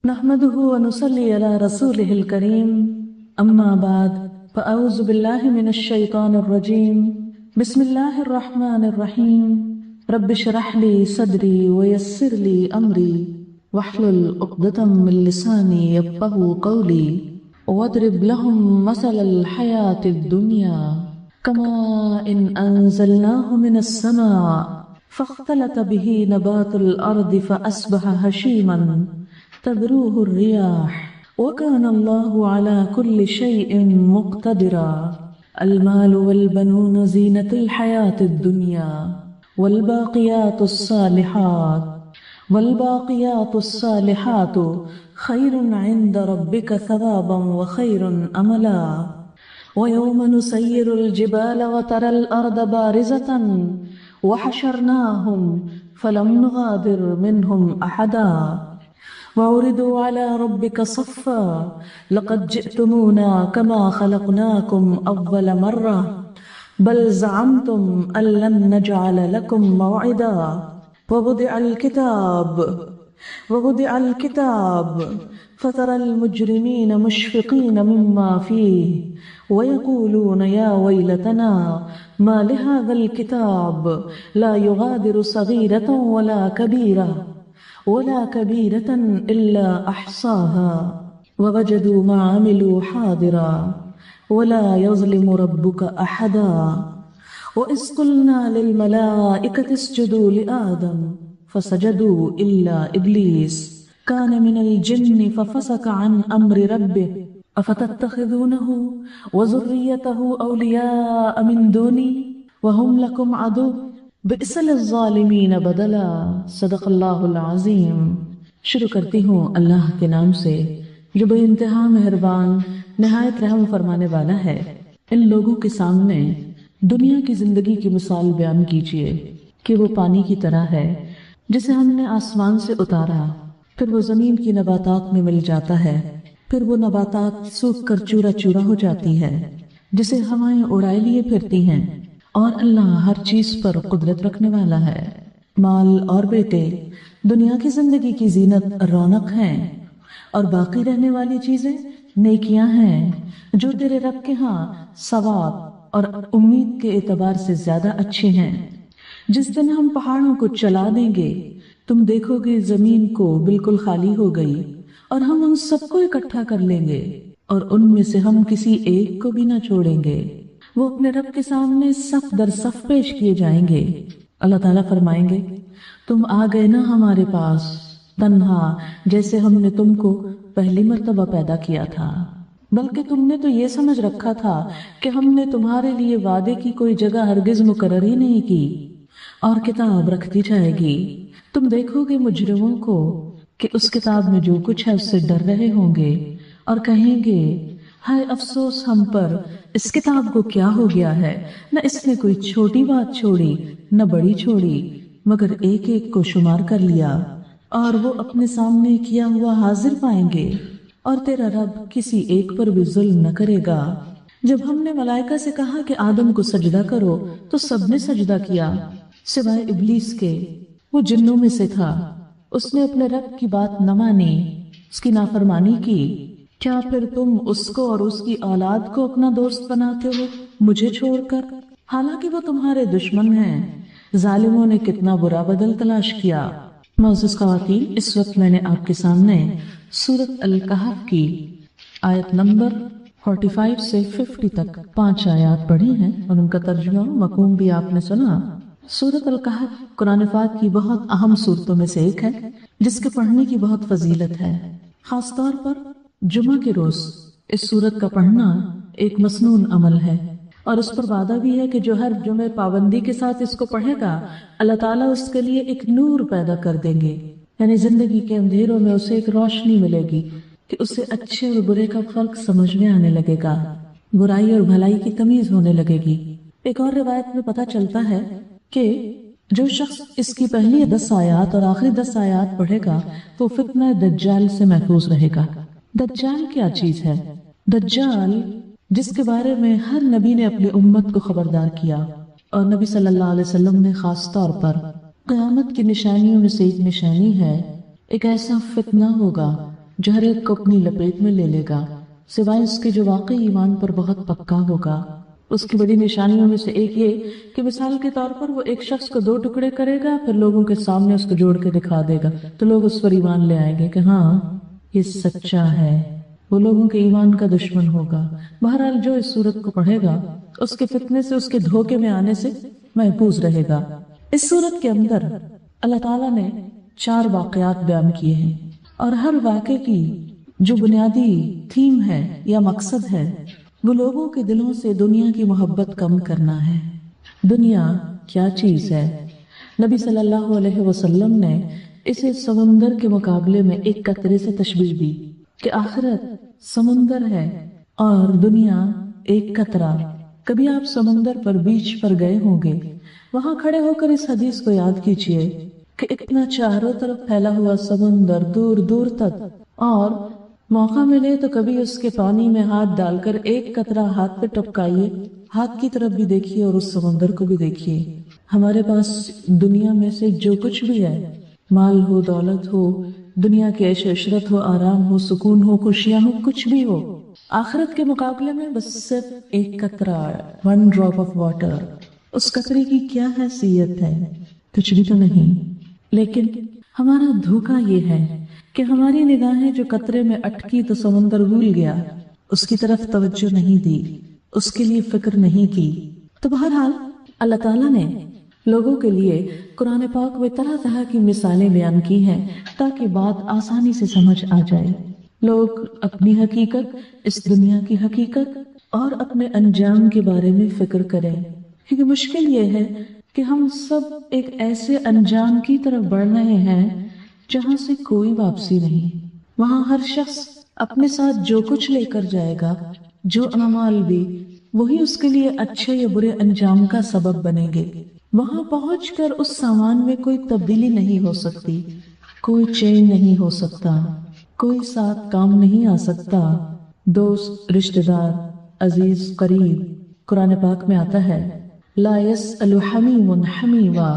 نحمده ونصلي على رسوله الكريم أما بعد فأعوذ بالله من الشيطان الرجيم بسم الله الرحمن الرحيم رب اشرح لي صدري ويسر لي أمري واحلل عقدة من لساني يفقهوا قولي واضرب لهم مثل الحياة الدنيا كماء إن أنزلناه من السماء فاختلط به نبات الأرض فأصبح هشيما تذروه الرياح وكان الله على كل شيء مقتدرا المال والبنون زينة الحياة الدنيا والباقيات الصالحات خير عند ربك ثوابا وخير أملا ويوم نسير الجبال وترى الأرض بارزة وحشرناهم فلم نغادر منهم أحدا وعرضوا على ربك صفا لقد جئتمونا كما خلقناكم أول مرة بل زعمتم أن لن نجعل لكم موعدا ووضع الكتاب فترى المجرمين مشفقين مما فيه ويقولون يا ويلتنا ما لهذا الكتاب لا يغادر صغيرة ولا كبيرة إلا أحصاها ووجدوا ما عملوا حاضرا ولا يظلم ربك أحدا وإذ قلنا للملائكة اسجدوا لآدم فسجدوا إلا إبليس كان من الجن ففسق عن أمر ربه أفتتخذونه وذريته أولياء من دوني وهم لكم عدو بئس للظالمین بدلا صدق اللہ العظیم۔ شروع کرتی ہوں اللہ کے نام سے جو بے انتہا مہربان نہایت رحم فرمانے والا ہے۔ ان لوگوں کے سامنے دنیا کی زندگی کی مثال بیان کیجیے کہ وہ پانی کی طرح ہے جسے ہم نے آسمان سے اتارا، پھر وہ زمین کی نباتات میں مل جاتا ہے، پھر وہ نباتات سوکھ کر چورا چورا ہو جاتی ہے جسے ہوائیں اڑائے لیے پھرتی ہیں، اور اللہ ہر چیز پر قدرت رکھنے والا ہے۔ مال اور بیٹے دنیا کی زندگی کی زینت رونق ہیں، اور باقی رہنے والی چیزیں نیکیاں ہیں جو تیرے رب کے ہاں ثواب اور امید کے اعتبار سے زیادہ اچھی ہیں۔ جس دن ہم پہاڑوں کو چلا دیں گے تم دیکھو گے زمین کو بالکل خالی ہو گئی، اور ہم ان سب کو اکٹھا کر لیں گے اور ان میں سے ہم کسی ایک کو بھی نہ چھوڑیں گے۔ وہ اپنے رب کے سامنے صف در صف پیش کیے جائیں گے۔ اللہ تعالیٰ فرمائیں گے تم آ گئے نا ہمارے پاس تنہا جیسے ہم نے تم کو پہلی مرتبہ پیدا کیا تھا، بلکہ تم نے تو یہ سمجھ رکھا تھا کہ ہم نے تمہارے لیے وعدے کی کوئی جگہ ہرگز مقرر ہی نہیں کی، اور کتاب رکھتی جائے گی۔ تم دیکھو گے مجرموں کو کہ اس کتاب میں جو کچھ ہے اس سے ڈر رہے ہوں گے اور کہیں گے ہائے افسوس ہم پر، اس کتاب کو کیا ہو گیا ہے، نہ اس نے کوئی چھوٹی بات چھوڑی نہ بڑی چھوڑی، مگر ایک ایک کو شمار کر لیا، اور وہ اپنے سامنے کیا ہوا حاضر پائیں گے، اور تیرا رب کسی ایک پر بھی ظلم نہ کرے گا۔ جب ہم نے ملائکہ سے کہا کہ آدم کو سجدہ کرو تو سب نے سجدہ کیا سوائے ابلیس کے، وہ جنوں میں سے تھا، اس نے اپنے رب کی بات نہ مانی، اس کی نافرمانی کی۔ کیا پھر تم اس کو اور اس کی اولاد کو اپنا دوست بناتے ہو مجھے چھوڑ کر، حالانکہ وہ تمہارے دشمن ہیں؟ ظالموں نے کتنا برا بدل تلاش کیا۔ معزز خواتین، اس وقت میں نے آپ کے سامنے سورۃ الکہف کی آیت نمبر 45 سے 50 تک 5 آیات پڑھی ہیں، اور ان کا ترجمہ مفہوم بھی آپ نے سنا۔ سورۃ الکہف قرآن پاک کی بہت اہم سورتوں میں سے ایک ہے جس کے پڑھنے کی بہت فضیلت ہے، خاص طور پر جمعہ کے روز اس سورت کا پڑھنا ایک مسنون عمل ہے، اور اس پر وعدہ بھی ہے کہ جو ہر جمعہ پابندی کے ساتھ اس کو پڑھے گا اللہ تعالیٰ اس کے لیے ایک نور پیدا کر دیں گے، یعنی زندگی کے اندھیروں میں اسے ایک روشنی ملے گی کہ اسے اچھے اور برے کا فرق سمجھ میں آنے لگے گا، برائی اور بھلائی کی تمیز ہونے لگے گی۔ ایک اور روایت میں پتہ چلتا ہے کہ جو شخص اس کی پہلی 10 آیات اور آخری 10 آیات پڑھے گا وہ فتنہ دجال سے محفوظ رہے گا۔ دجال کیا چیز ہے؟ دجال جس کے بارے میں ہر نبی نے اپنی امت کو خبردار کیا، اور نبی صلی اللہ علیہ وسلم نے خاص طور پر قیامت کی نشانیوں میں سے ایک نشانی ہے، ایک ایسا فتنہ ہوگا جو ہر ایک کو اپنی لپیٹ میں لے لے گا، سوائے اس کے جو واقعی ایمان پر بہت پکا ہوگا۔ اس کی بڑی نشانیوں میں سے ایک یہ کہ مثال کے طور پر وہ ایک شخص کو 2 ٹکڑے کرے گا، پھر لوگوں کے سامنے اس کو جوڑ کے دکھا دے گا تو لوگ اس پر ایمان لے آئیں گے کہ ہاں یہ سچا ہے۔ وہ لوگوں کے ایمان کا دشمن ہوگا۔ بہرحال جو اس صورت کو پڑھے گا اس کے فتنے سے، اس کے دھوکے میں آنے سے محفوظ رہے گا۔ اس صورت کے اندر اللہ تعالیٰ نے 4 واقعات بیان کیے ہیں، اور ہر واقعے کی جو بنیادی تھیم ہے یا مقصد ہے وہ لوگوں کے دلوں سے دنیا کی محبت کم کرنا ہے۔ دنیا کیا چیز ہے؟ نبی صلی اللہ علیہ وسلم نے اسے سمندر کے مقابلے میں ایک قطرے سے تشبیہ دی کہ آخرت سمندر ہے اور دنیا ایک قطرہ۔ کبھی آپ سمندر پر بیچ پر گئے ہوں گے، وہاں کھڑے ہو کر اس حدیث کو یاد کیجئے کہ اتنا چاروں طرف پھیلا ہوا سمندر دور دور تک، اور موقع ملے تو کبھی اس کے پانی میں ہاتھ ڈال کر ایک قطرہ ہاتھ پہ ٹپکائیے، ہاتھ کی طرف بھی دیکھیے اور اس سمندر کو بھی دیکھیے۔ ہمارے پاس دنیا میں سے جو کچھ بھی ہے، مال ہو، دولت ہو، دنیا کی عیش و عشرت ہو، آرام ہو، سکون ہو، خوشیاں ہو، کچھ بھی ہو، آخرت کے مقابلے میں بس صرف ایک قطرہ، 1 ڈراپ آف واٹر۔ اس قطرے کی کیا حیثیت ہے؟ کچھ بھی تو نہیں۔ لیکن ہمارا دھوکہ یہ ہے کہ ہماری نگاہیں جو قطرے میں اٹکی تو سمندر بھول گیا، اس کی طرف توجہ نہیں دی، اس کے لیے فکر نہیں کی۔ تو بہرحال اللہ تعالیٰ نے لوگوں کے لیے قرآن پاک میں طرح طرح کی مثالیں بیان کی ہیں تاکہ بات آسانی سے سمجھ آ جائے۔ لوگ اپنی حقیقت، اس دنیا کی حقیقت اور اپنے انجام کے بارے میں فکر کریں، کیونکہ مشکل یہ ہے کہ ہم سب ایک ایسے انجام کی طرف بڑھ رہے ہیں جہاں سے کوئی واپسی نہیں۔ وہاں ہر شخص اپنے ساتھ جو کچھ لے کر جائے گا، جو اعمال بھی، وہی اس کے لیے اچھے یا برے انجام کا سبب بنیں گے۔ وہاں پہنچ کر اس سامان میں کوئی تبدیلی نہیں ہو سکتی، کوئی چینج نہیں ہو سکتا، کوئی ساتھ کام نہیں آ سکتا۔ دوست، رشتہ دار، عزیز، قریب، قرآن پاک میں آتا ہے لا يسأل حمیم حمیما،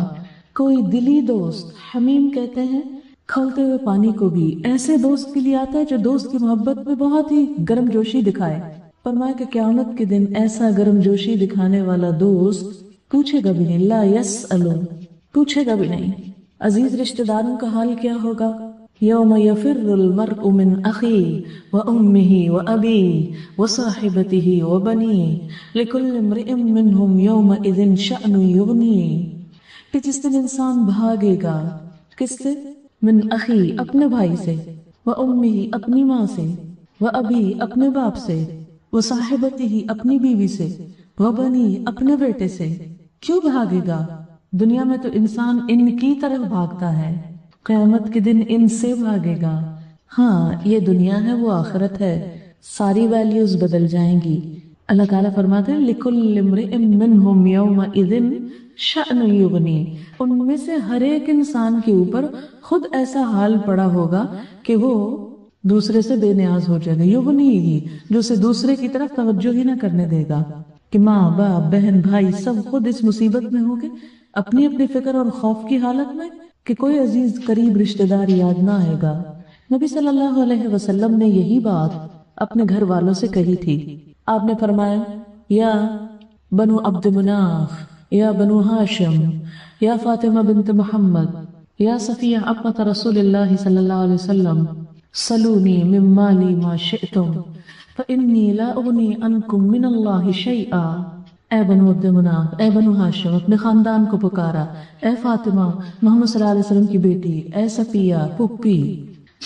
کوئی دلی دوست، حمیم کہتے ہیں کھولتے ہوئے پانی کو بھی، ایسے دوست کے لیے آتا ہے جو دوست کی محبت میں بہت ہی گرم جوشی دکھائے۔ فرمایا کہ قیامت کے دن ایسا گرم جوشی دکھانے والا دوست پوچھے گا بھی نہیں، لا يسأل، پوچھے گا بھی نہیں۔ عزیز رشتہ داروں کا حال کیا ہوگا؟ یوم یفر المرء من اخیہ وامہ وابیہ وصاحبتہ وبنیہ لکل امرئ منہم یومئذ شأن یغنیہ، کہ جس دن انسان بھاگے گا کس سے؟ من اخی، اپنے بھائی سے، وامہ، اپنی ماں سے، وابی، اپنے باپ سے، وصاحبتہ، اپنی بیوی سے، وبنی، اپنے بیٹے سے۔ کیوں بھاگے گا؟ دنیا میں تو انسان ان کی طرف بھاگتا ہے، قیامت کے دن ان سے بھاگے گا۔ ہاں، یہ دنیا ہے، وہ آخرت ہے، ساری ویلیوز بدل جائیں گی۔ اللہ تعالیٰ فرماتے ہیں لِكُلِّ امْرِئٍ مِّنْهُمْ يَوْمَئِذٍ شَأْنٌ يُغْنِيهِ، ان میں سے ہر ایک انسان کے اوپر خود ایسا حال پڑا ہوگا کہ وہ دوسرے سے بے نیاز ہو جائے گا، یغنیہ، جو اسے دوسرے کی طرف توجہ ہی نہ کرنے دے گا، کہ ماں، باپ، بہن، بھائی سب خود اس مصیبت میں ہوں گے، اپنی اپنی فکر اور خوف کی حالت میں، کہ کوئی عزیز قریب رشتہ دار یاد نہ آئے گا۔ نبی صلی اللہ علیہ وسلم نے یہی بات اپنے گھر والوں سے کہی تھی۔ آپ نے فرمایا یا بنو عبد مناف، یا بنو ہاشم، یا فاطمہ بنت محمد، یا صفیہ عمۃ رسول اللہ صلی اللہ علیہ وسلم، سلونی من مالی ما شئتم فإنی لا اغنی عنکم من اللہ شیئا۔ اے بنو عبد مناف، اے بنو ہاشم، اپنے خاندان کو پکارا، اے فاطمہ محمد صلی اللہ علیہ وسلم کی بیٹی، اے صفیہ پھپھی،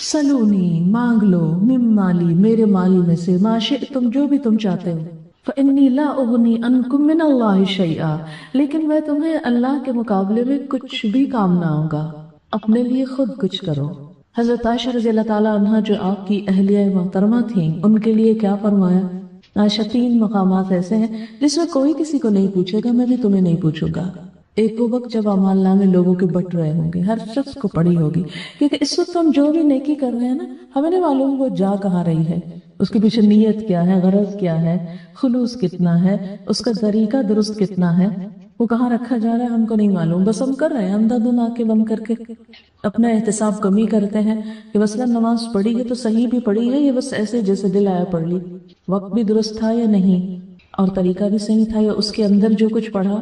سلونی مانگ لو، من مالی میرے مالی میں سے، ما شئتم جو بھی تم چاہتے ہو، فإنی لا اغنی عنکم من اللہ شیئا، لیکن میں تمہیں اللہ کے مقابلے میں کچھ بھی کام نہ آؤں گا، اپنے لیے خود کچھ کرو۔ حضرت عائشہ رضی اللہ تعالیٰ عنہ جو آپ کی اہلیہ محترمہ تھیں، ان کے لیے کیا فرمایا؟ عائشہ 3 مقامات ایسے ہیں جس میں کوئی کسی کو نہیں پوچھے گا، میں بھی تمہیں نہیں پوچھوں گا۔ ایک وہ وقت جب اعمال نامے لوگوں کے بٹ رہے ہوں گے، ہر شخص کو پڑی ہوگی، کیونکہ اس وقت ہم جو بھی نیکی کر رہے ہیں نا، ہمیں نہیں معلوم وہ جا کہاں رہی ہے، اس کے پیچھے نیت کیا ہے، غرض کیا ہے، خلوص کتنا ہے، اس کا طریقہ درست کتنا ہے، وہ کہاں رکھا جا رہا ہے ہم کو نہیں معلوم، بس ہم کر رہے ہیں اندھا دھند آنکھیں بند کر کے اپنا احتساب کمی کرتے ہیں کہ مثلا نماز پڑھی ہے تو صحیح بھی پڑھی ہے، یہ بس ایسے جیسے دل آیا پڑھ لی، وقت بھی درست تھا یا نہیں، اور طریقہ بھی صحیح تھا یا اس کے اندر جو کچھ پڑھا۔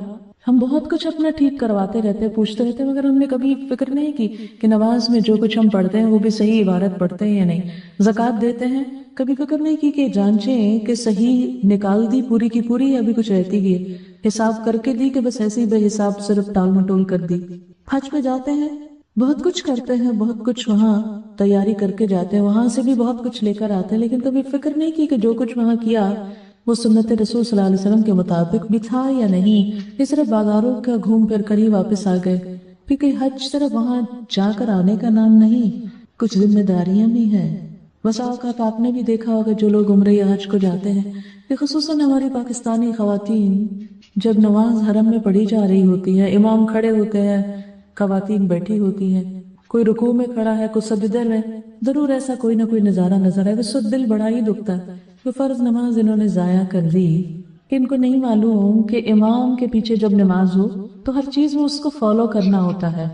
ہم بہت کچھ اپنا ٹھیک کرواتے رہتے ہیں، پوچھتے رہتے ہیں، مگر ہم نے کبھی فکر نہیں کی کہ نماز میں جو کچھ ہم پڑھتے ہیں وہ بھی صحیح عبارت پڑھتے ہیں یا نہیں۔ زکوٰۃ دیتے ہیں، کبھی فکر نہیں کی کہ جانچیں کہ صحیح نکال دی پوری کی پوری یا بھی کچھ رہتی گئی، حساب کر کے دی کہ بس ایسے ہی بے حساب صرف ٹال مٹول کر دی۔ حج پہ جاتے ہیں، بہت کچھ کرتے ہیں، بہت کچھ وہاں تیاری کر کے جاتے ہیں، وہاں سے بھی بہت کچھ لے کر آتے ہیں، لیکن کبھی فکر نہیں کی کہ جو کچھ وہاں کیا وہ سنت رسول صلی اللہ علیہ وسلم کے مطابق بھی تھا یا نہیں۔ یہ صرف بازاروں کا گھوم پھر کر ہی واپس آ گئے، کیونکہ حج صرف وہاں جا کر آنے کا نام نہیں، کچھ ذمہ داریاں بھی ہیں۔ بسا اوقات آپ نے بھی دیکھا ہوگا جو لوگ عمرہ یا حج کو جاتے ہیں کہ خصوصاً ہماری پاکستانی خواتین جب نماز حرم میں پڑھی جا رہی ہوتی ہے، امام کھڑے ہوتے ہیں، خواتین بیٹھی ہوتی ہیں، کوئی رکوع میں کھڑا ہے، کوئی سجدے میں، ضرور ایسا کوئی نہ کوئی نظارہ نظر ہے، اس وقت دل بڑا ہی دکھتا ہے کہ فرض نماز انہوں نے ضائع کر دی، کہ ان کو نہیں معلوم کہ امام کے پیچھے جب نماز ہو تو ہر چیز میں اس کو فالو کرنا ہوتا ہے،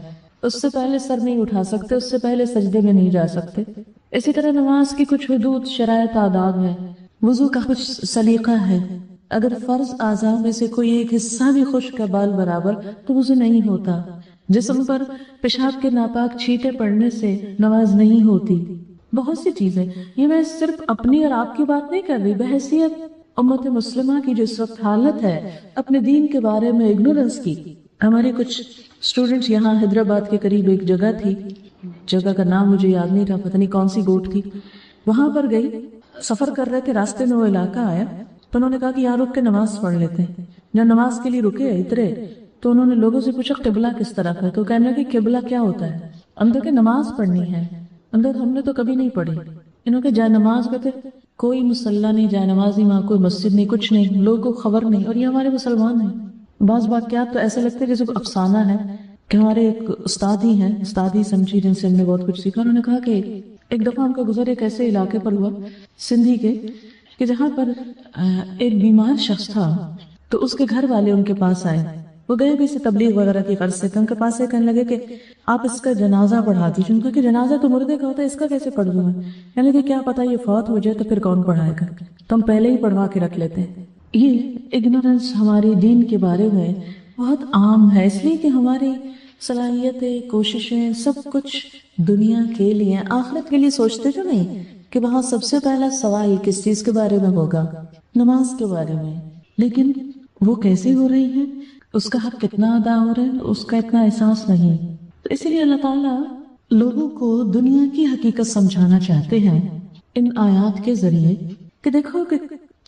اس سے پہلے سر نہیں اٹھا سکتے، اس سے پہلے سجدے میں نہیں جا سکتے۔ اسی طرح نماز کی کچھ حدود، شرائط، آداب ہے، وضو کا کچھ سلیقہ ہے، اگر فرض اعضاء میں سے کوئی ایک حصہ بھی خشک ہے بال برابر تو وضو نہیں ہوتا، جسم پر پیشاب کے ناپاک چھینٹے پڑنے سے نماز نہیں ہوتی، بہت سی چیزیں۔ یہ میں صرف اپنی اور آپ کی بات نہیں کر رہی، بحیثیت امت مسلمہ کی جو اس وقت حالت ہے اپنے دین کے بارے میں اگنورنس کی۔ ہمارے کچھ اسٹوڈنٹس یہاں حیدرآباد کے قریب ایک جگہ تھی، جگہ کا نام مجھے یاد نہیں رہا، پتہ نہیں کون سی گوٹ تھی، وہاں پر گئی، سفر کر رہے تھے، راستے میں وہ علاقہ آیا تو انہوں نے کہا کہ یہاں رک کے نماز پڑھ لیتے ہیں۔ جب نماز کے لیے رکے اترے تو انہوں نے لوگوں سے پوچھا قبلہ کس طرف ہے، تو کہنے لگے قبلہ کیا ہوتا ہے؟ اندر کہ نماز پڑھنی ہے، اندر ہم نے تو کبھی نہیں پڑھی۔ انہوں نے جائے نماز پہ کوئی مسلح نہیں، جائے نماز نہیں، وہاں کوئی مسجد نہیں، کچھ نہیں، لوگوں کو خبر نہیں، اور یہ ہمارے مسلمان ہیں۔ بعض واقعات تو ایسے لگتے ہیں جیسے کوئی افسانہ ہے، کہ ہمارے ایک استاد ہی ہیں، استاد ہی سمجھی جن سے ہم نے بہت کچھ سیکھا۔ انہوں نے کہا کہ ایک دفعہ ہم کا گزر ایک ایسے علاقے پر ہوا سندھی کے، کہ جہاں پر ایک بیمار شخص تھا، تو اس کے گھر والے ان کے پاس آئے، وہ گئے بھی سے تبلیغ وغیرہ کی غرض سے، تو ان کے پاس سے کہنے لگے کہ آپ اس کا جنازہ پڑھا دیجیے۔ ان کا کہ جنازہ تو مردے کا ہوتا ہے، اس کا کیسے پڑھ دوں میں؟ کہنے لگے کیا پتا یہ فوت ہو جائے تو پھر کون پڑھائے گا، تو ہم پہلے ہی پڑھوا کے رکھ لیتے ہیں۔ یہ اگنورنس ہماری دین کے بارے میں بہت عام ہے، اس لیے کہ ہماری صلاحیتیں، کوششیں، سب کچھ دنیا کے لیے، آخرت کے لیے سوچتے جو نہیں کہ وہاں سب سے پہلا سوال کس چیز کے بارے میں ہوگا، نماز کے بارے میں، لیکن وہ کیسے ہو رہی ہے، اس کا حق کتنا ادا ہو رہا ہے، اس کا اتنا احساس نہیں۔ تو اسی لیے اللہ تعالیٰ لوگوں کو دنیا کی حقیقت سمجھانا چاہتے ہیں ان آیات کے ذریعے، کہ دیکھو کہ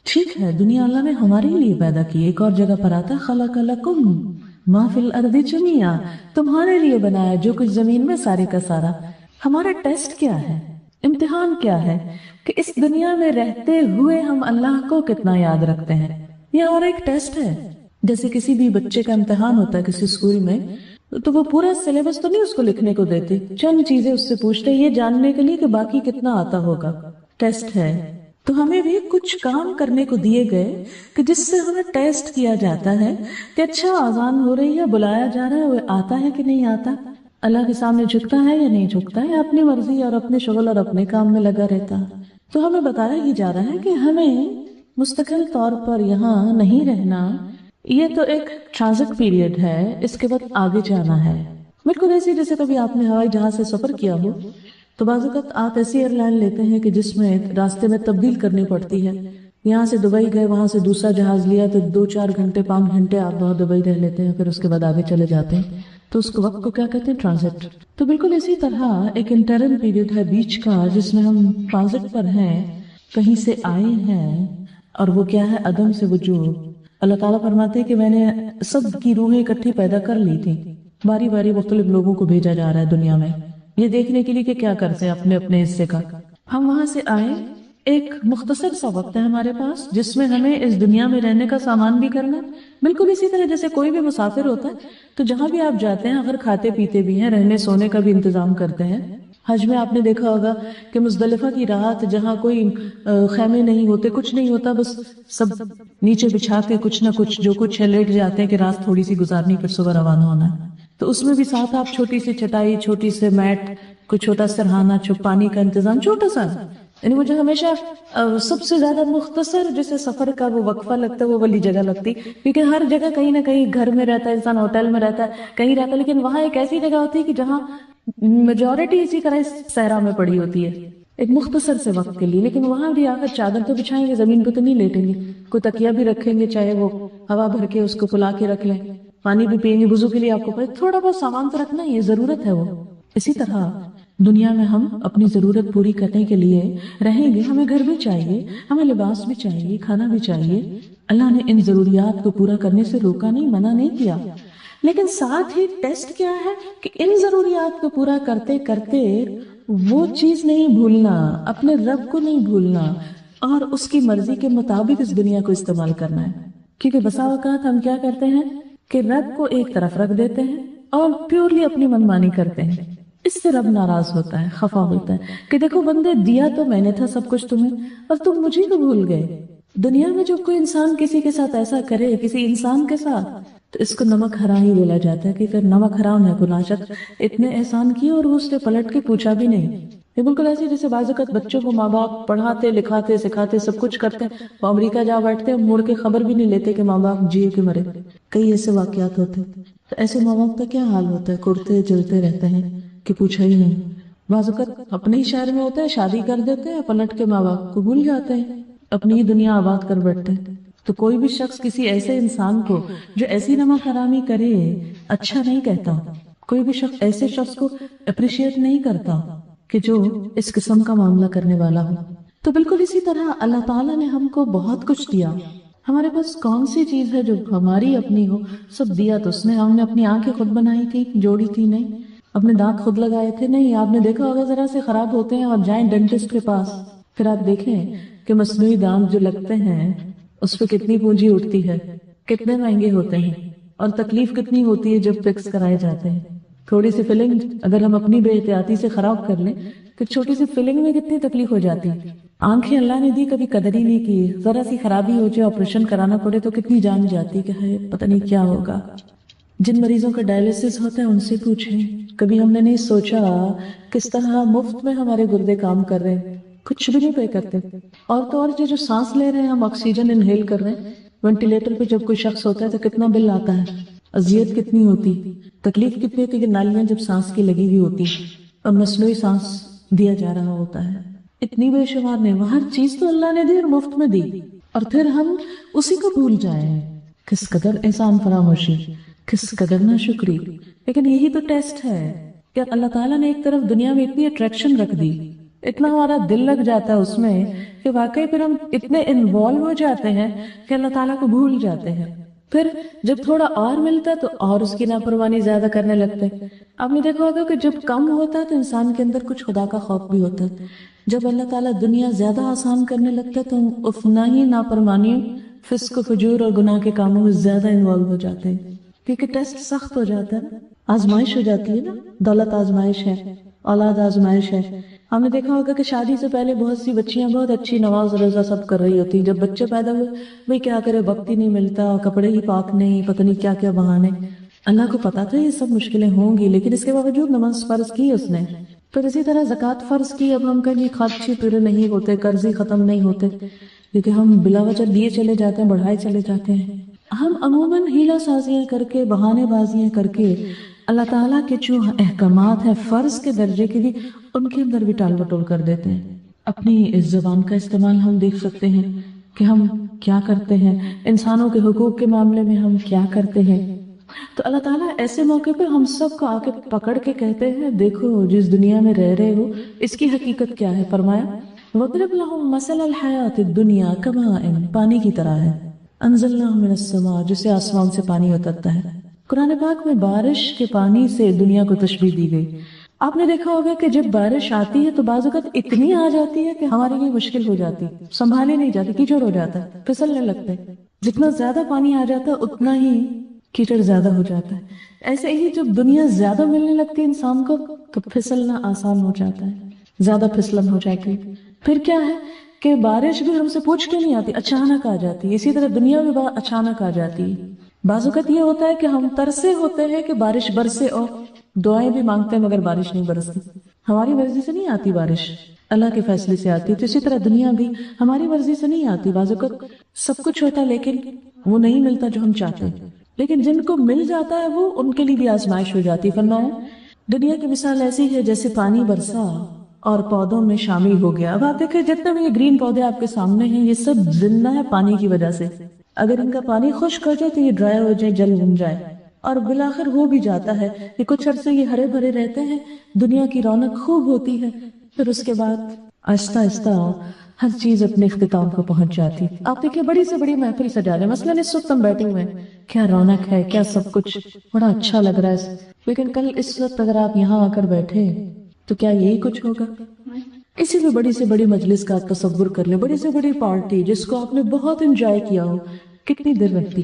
ٹھیک ہے دنیا اللہ نے ہمارے لیے پیدا کی، ایک اور جگہ پر آتا خلق لکم ما فی الارض جمیعا، تمہارے لیے بنایا جو کچھ زمین میں سارے کا سارا۔ ہمارا ٹیسٹ کیا ہے، امتحان کیا ہے، کہ اس دنیا میں رہتے ہوئے ہم اللہ کو کتنا یاد رکھتے ہیں۔ یہ اور ایک ٹیسٹ ہے، جیسے کسی بھی بچے کا امتحان ہوتا ہے کسی اسکول میں، تو وہ پورا سلیبس تو نہیں اس کو لکھنے کو دیتے، چند چیزیں اس سے پوچھتے یہ جاننے کے لیے کہ باقی کتنا آتا ہوگا، ٹیسٹ ہے۔ تو ہمیں بھی کچھ کام کرنے کو دیے گئے کہ جس سے ہمیں ٹیسٹ کیا جاتا ہے کہ اچھا آذان ہو رہی ہے، بلایا جا رہا ہے، وہ آتا ہے کہ نہیں آتا، اللہ کے سامنے جھکتا ہے یا نہیں جھکتا ہے، اپنی مرضی اور اپنے شغل اور اپنے کام میں لگا رہتا ہے۔ تو ہمیں بتایا ہی جا رہا ہے کہ ہمیں مستقل طور پر یہاں نہیں رہنا، یہ تو ایک ٹرانزٹ پیریڈ ہے، اس کے بعد آگے جانا ہے۔ بالکل ایسے جیسے کبھی آپ نے ہوائی جہاز سے سفر کیا ہو تو بعض اوقات آپ ایسی ایئر لائن لیتے ہیں کہ جس میں راستے میں تبدیل کرنی پڑتی ہے، یہاں سے دبئی گئے، وہاں سے دوسرا جہاز لیا تو 2-4 گھنٹے 5 گھنٹے آپ وہاں دبئی رہ لیتے ہیں، پھر اس کے بعد آگے چلے جاتے ہیں، تو اس وقت کو کیا کہتے ہیں، ٹرانزٹ۔ تو بالکل اسی طرح ایک انٹرن پیریڈ ہے بیچ کا، جس میں ہم ٹرانزٹ پر ہیں، کہیں سے آئے ہیں، اور وہ کیا ہے، عدم سے وجود۔ اللہ تعالیٰ فرماتے ہیں کہ میں نے سب کی روحیں اکٹھی پیدا کر لی تھی، باری باری مختلف لوگوں کو بھیجا جا رہا ہے دنیا میں، یہ دیکھنے کے لیے کہ کیا کرتے ہیں اپنے اپنے حصے کا۔ ہم وہاں سے آئے، ایک مختصر سا وقت ہے ہمارے پاس جس میں ہمیں اس دنیا میں رہنے کا سامان بھی کرنا ہے، بالکل اسی طرح جیسے کوئی بھی مسافر ہوتا ہے تو جہاں بھی آپ جاتے ہیں اگر کھاتے پیتے بھی ہیں، رہنے سونے کا بھی انتظام کرتے ہیں، حج میں آپ نے دیکھا ہوگا کہ مزدلفہ کی رات جہاں کوئی خیمے نہیں ہوتے، کچھ نہیں ہوتا، بس سب نیچے بچھا کے کچھ نہ کچھ جو کچھ ہے لیٹ جاتے ہیں کہ رات تھوڑی سی گزارنی پھر صبح روانہ ہونا ہے. تو اس میں بھی ساتھ آپ چھوٹی سی چٹائی، چھوٹی سے میٹ، کوئی چھوٹا سرہانا، پانی کا انتظام چھوٹا سا. یعنی مجھے ہمیشہ سب سے زیادہ مختصر جسے سفر کا وہ وقفہ لگتا ہے وہ والی جگہ لگتی، کیونکہ ہر جگہ کہیں نہ کہیں گھر میں رہتا ہے انسان، ہوٹل میں رہتا ہے، کہیں رہتا ہے، لیکن وہاں ایک ایسی جگہ ہوتی ہے کہ جہاں میجورٹی اسی طرح اس صحرا میں پڑی ہوتی ہے ایک مختصر سے وقت کے لیے. لیکن وہاں بھی آ کر چادر تو بچھائیں گے، زمین پہ تو نہیں لیٹیں گے، کوئی تکیہ بھی رکھیں گے، چاہے وہ ہوا بھر کے اس کو پلا کے رکھ لیں، پانی بھی پئیں گے، وضو کے لیے آپ کو تھوڑا بہت سامان تو رکھنا ہی ہے، ضرورت ہے وہ. اسی طرح دنیا میں ہم اپنی ضرورت پوری کرنے کے لیے رہیں گے، ہمیں گھر بھی چاہیے، ہمیں لباس بھی چاہیے، کھانا بھی چاہیے. اللہ نے ان ضروریات کو پورا کرنے سے روکا نہیں، منع نہیں کیا، لیکن ساتھ ہی ٹیسٹ کیا ہے کہ ان ضروریات کو پورا کرتے کرتے وہ چیز نہیں بھولنا، اپنے رب کو نہیں بھولنا، اور اس کی مرضی کے مطابق اس دنیا کو استعمال کرنا ہے. کیونکہ بسا اوقات ہم کیا کرتے ہیں کہ رب کو ایک طرف رکھ دیتے ہیں اور پیورلی اپنی منمانی کرتے ہیں. اس سے رب ناراض ہوتا ہے، خفا ہوتا ہے کہ دیکھو بندے، دیا تو میں نے تھا سب کچھ تمہیں، اور تم مجھے کو بھول گئے. دنیا میں جب کوئی انسان کسی کے ساتھ ایسا کرے، کسی انسان کے ساتھ، تو اس کو نمک حرام ہی بولا جاتا ہے کہ پھر نمک حرام ہے، گناہشت اتنے احسان کیے اور وہ اس نے پلٹ کے پوچھا بھی نہیں. یہ بالکل ایسے جیسے بعض اوقات بچوں کو ماں باپ پڑھاتے لکھاتے سکھاتے سب کچھ کرتے ہیں، وہ امریکہ جا بیٹھتے ہیں، مڑ کے خبر بھی نہیں لیتے کہ ماں باپ جیے کہ مرے. کئی ایسے واقعات ہوتے ہیں. تو ایسے ماں باپ کا کیا حال ہوتا ہے، کرتے جلتے رہتے ہیں کہ پوچھا ہی نہیں. بعض اوقات اپنے ہی شہر میں ہوتے ہیں، شادی کر دیتے ہیں، پلٹ کے ماں باپ کو بھول جاتے ہیں، اپنی ہی دنیا آباد کر بیٹھتے ہیں. تو کوئی بھی شخص کسی ایسے انسان کو جو ایسی نمک حرامی کرے اچھا نہیں کہتا. کوئی بھی شخص ایسے شخص کو اپریشیٹ نہیں کرتا کہ جو اس قسم کا معاملہ کرنے والا ہو. تو بالکل اسی طرح اللہ تعالیٰ نے ہم کو بہت کچھ دیا. ہمارے پاس کون سی چیز ہے جو ہماری اپنی ہو؟ سب دیا تو اس نے. ہم نے اپنی آنکھیں خود بنائی تھی، جوڑی تھی؟ نہیں. اپنے دانت خود لگائے تھے؟ نہیں. آپ نے دیکھا ہوگا ذرا سے خراب ہوتے ہیں اور جائیں ڈینٹسٹ کے پاس، پھر آپ دیکھیں کہ مصنوعی دانت جو لگتے ہیں اس پہ کتنی پونجی اٹھتی ہے، کتنے مہنگے ہوتے ہیں، اور تکلیف کتنی ہوتی ہے جب فکس کرائے جاتے ہیں. تھوڑی سی فلنگ اگر ہم اپنی بے احتیاطی سے خراب کر لیں تو چھوٹی سی فلنگ میں کتنی تکلیف ہو جاتی. آنکھیں اللہ نے دی، کبھی قدر ہی نہیں کی. ذرا سی خرابی ہو جائے، آپریشن کرانا پڑے تو کتنی جان جاتی کہ ہے پتہ نہیں کیا ہوگا. جن مریضوں کا ڈائلسس ہوتا ہے ان سے پوچھیں، کبھی ہم نے نہیں سوچا کس طرح مفت میں ہمارے گردے کام کر رہے ہیں، کچھ بھی نہیں پے کرتے. اور تو اور جو سانس لے رہے ہیں ہم، آکسیجن انہیل کر رہے ہیں، وینٹیلیٹر پہ جب کوئی شخص ہوتا ہے تو کتنا بل آتا ہے، اذیت کتنی ہوتی، تکلیف کتنی ہوتی کہ نالیاں جب سانس کی لگی ہوئی ہوتی اور مصنوعی سانس دیا جا رہا ہوتا ہے. اتنی بے شمار نے ہر چیز تو اللہ نے دی اور مفت میں دی، اور پھر ہم اسی کو بھول جائیں. کس قدر احسان فراموشی، کس قدر نہ شکری. لیکن یہی تو ٹیسٹ ہے کہ اللہ تعالیٰ نے ایک طرف دنیا میں اتنی اٹریکشن رکھ دی، اتنا ہمارا دل لگ جاتا ہے اس میں کہ واقعی پھر ہم اتنے انوالو ہو جاتے ہیں کہ اللہ تعالیٰ کو بھول جاتے ہیں. پھر جب تھوڑا اور ملتا ہے تو اور اس کی نافرمانی زیادہ کرنے لگتے ہیں. آپ نے دیکھا ہوگا کہ جب کم ہوتا ہے تو انسان کے اندر کچھ خدا کا خوف بھی ہوتا ہے. جب اللہ تعالیٰ دنیا زیادہ آسان کرنے لگتا ہے تو ہم اتنا ہی نافرمانی، فسق و فجور اور گناہ کے کاموں میں زیادہ انوالو ہو جاتے ہیں، کیونکہ ٹیسٹ سخت ہو جاتا ہے، آزمائش ہو جاتی ہے نا. دولت آزمائش ہے، اولاد آزمائش ہے. ہم نے دیکھا ہوگا کہ شادی سے پہلے بہت سی بچیاں بہت اچھی نماز روزہ سب کر رہی ہوتی، جب بچے پیدا ہوئے بھئی کیا کرے، وقت ہی نہیں ملتا، کپڑے ہی پاک نہیں، پتہ نہیں کیا کیا بہانے. اللہ کو پتا تھا یہ سب مشکلیں ہوں گی، لیکن اس کے باوجود نماز فرض کی اس نے. پھر اسی طرح زکوٰۃ فرض کی. اب ہم کہیں خرچے پورے نہیں ہوتے، قرض ہی ختم نہیں ہوتے، کیونکہ ہم بلا وجہ دیے چلے جاتے ہیں، بڑھائے چلے جاتے ہیں. ہم عموماً ہیلا سازیاں کر کے، بہانے بازیاں کر کے اللہ تعالیٰ کے جو احکامات ہیں فرض کے درجے کے بھی، ان کے اندر بھی ٹال مٹول کر دیتے ہیں. اپنی اس زبان کا استعمال ہم دیکھ سکتے ہیں کہ ہم کیا کرتے ہیں، انسانوں کے حقوق کے معاملے میں ہم کیا کرتے ہیں. تو اللہ تعالیٰ ایسے موقع پہ ہم سب کو آ کے پکڑ کے کہتے ہیں دیکھو جس دنیا میں رہ رہے ہو اس کی حقیقت کیا ہے. فرمایا وَاضْرِبْ لَهُم مَثَلَ الْحَيَاةِ الدُّنْيَا كَمَاءٍ، پانی کی طرح ہے، أَنزَلْنَاهُ مِنَ السَّمَاءِ، جسے آسمان سے پانی اترتا ہے. قرآن پاک میں بارش کے پانی سے دنیا کو تشبیہ دی گئی. آپ نے دیکھا ہوگا کہ جب بارش آتی ہے تو بعض اوقات اتنی آ جاتی ہے کہ ہمارے لیے مشکل ہو جاتی، سنبھالے نہیں جاتی، کیچڑ ہو جاتا ہے، پھسلنے لگتے ہیں. جتنا زیادہ پانی آ جاتا ہے اتنا ہی کیچڑ زیادہ ہو جاتا ہے. ایسے ہی جب دنیا زیادہ ملنے لگتی ہے انسان کو کہ پھسلنا آسان ہو جاتا ہے، زیادہ پھسلن ہو جائے گی. پھر کیا ہے کہ بارش بھی ہم سے پوچھ کے نہیں آتی، اچانک آ جاتی ہے. اسی طرح دنیا میں بات اچانک آ جاتی ہے. بعض اوقات یہ ہوتا ہے کہ ہم ترسے ہوتے ہیں کہ بارش برسے، اور دعائیں بھی مانگتے ہیں مگر بارش نہیں برستی. ہماری مرضی سے نہیں آتی بارش، اللہ کے فیصلے سے آتی ہے. تو اسی طرح دنیا بھی ہماری مرضی سے نہیں آتی. بعض اوقات سب کچھ ہوتا ہے لیکن وہ نہیں ملتا جو ہم چاہتے ہیں. لیکن جن کو مل جاتا ہے وہ، ان کے لیے بھی آزمائش ہو جاتی. فرمایا دنیا کی مثال ایسی ہے جیسے پانی برسا اور پودوں میں شامل ہو گیا. اب آپ دیکھیں جتنے بھی یہ گرین پودے آپ کے سامنے ہیں، یہ سب زندہ ہے پانی کی وجہ سے. اگر ان کا پانی خشک ہو جائے تو یہ ڈرائی ہو جائے، جل بن جائے، اور بالآخر ہو بھی جاتا ہے کہ کچھ عرصے یہ ہرے بھرے رہتے ہیں، دنیا کی رونق خوب ہوتی ہے. پھر اس کے بعد آہستہ آہستہ ہر چیز اپنے اختتام کو پہنچ جاتی. آپ دیکھیں بڑی سے بڑی محفل سجا رہے ہیں، مثلاً اس وقت ہم بیٹھے ہوئے ہیں، کیا رونق ہے، کیا سب کچھ بڑا اچھا لگ رہا ہے. لیکن کل اس وقت اگر آپ یہاں آ کر بیٹھے تو کیا یہی کچھ ہوگا؟ اسی میں بڑی سے بڑی مجلس کا آپ تصور کر لیں، بڑی سے بڑی پارٹی جس کو آپ نے بہت انجوائے کیا ہو، کتنی دیر رکھتی؟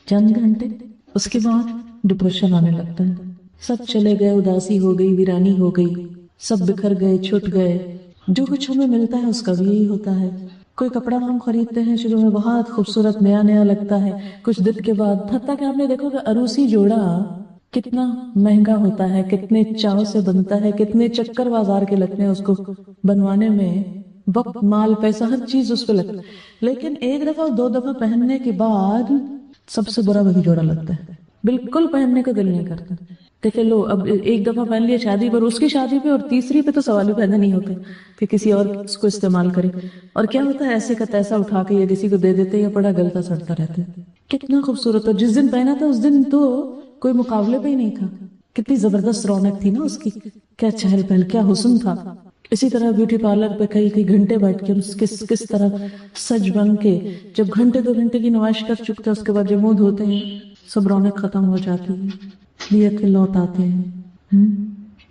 چند گھنٹے. اس کے بعد ڈپریشن آنے لگتا ہے. سب چلے گئے، اداسی ہو گئی، ویرانی ہو گئی، سب بکھر گئے، چھٹ گئے. جو کچھ ہمیں ملتا ہے اس کا بھی یہی ہوتا ہے. کوئی کپڑا ہم خریدتے ہیں، شروع میں بہت خوبصورت نیا نیا لگتا ہے، کچھ دن کے بعد حتیٰ کہ آپ نے دیکھو کہ عروسی جوڑا کتنا مہنگا ہوتا ہے، کتنے چاو سے بنتا ہے، کتنے چکر بازار کے لگتے ہیں اس کو بنوانے میں، وقت مال پیسہ ہر چیز اس پہ لگتا ہے. لیکن ایک دفعہ دو دفعہ پہننے کے بعد سب سے برا وہی جوڑا لگتا ہے، بالکل پہننے کا دل نہیں کرتا. دیکھیں لو اب ایک دفعہ پہن لیا شادی پر، اس کی شادی پہ، اور تیسری پہ تو سوال ہی پیدا نہیں ہوتے کہ کسی اور اس کو استعمال کرے. اور کیا ہوتا ہے، ایسے کا تیسا اٹھا کے یا کسی کو دے دیتے یا پڑا گلتا سڑتا رہتا ہے. کتنا خوبصورت، اور جس دن پہنا تھا اس دن تو کوئی مقابلے پہ ہی نہیں تھا. کتنی زبردست رونق تھی نا اس کی، کیا چہل پہل، کیا حسن تھا. اسی طرح بیوٹی پارلر پہ کئی گھنٹے بیٹھ کے کس طرح سج بن کے جب گھنٹے دو گھنٹے کی نمائش کر چکتے اس کے بعد جب منہ دھوتے ہیں سب رونق ختم ہو جاتی ہے. لیت کے لوٹ آتے ہیں.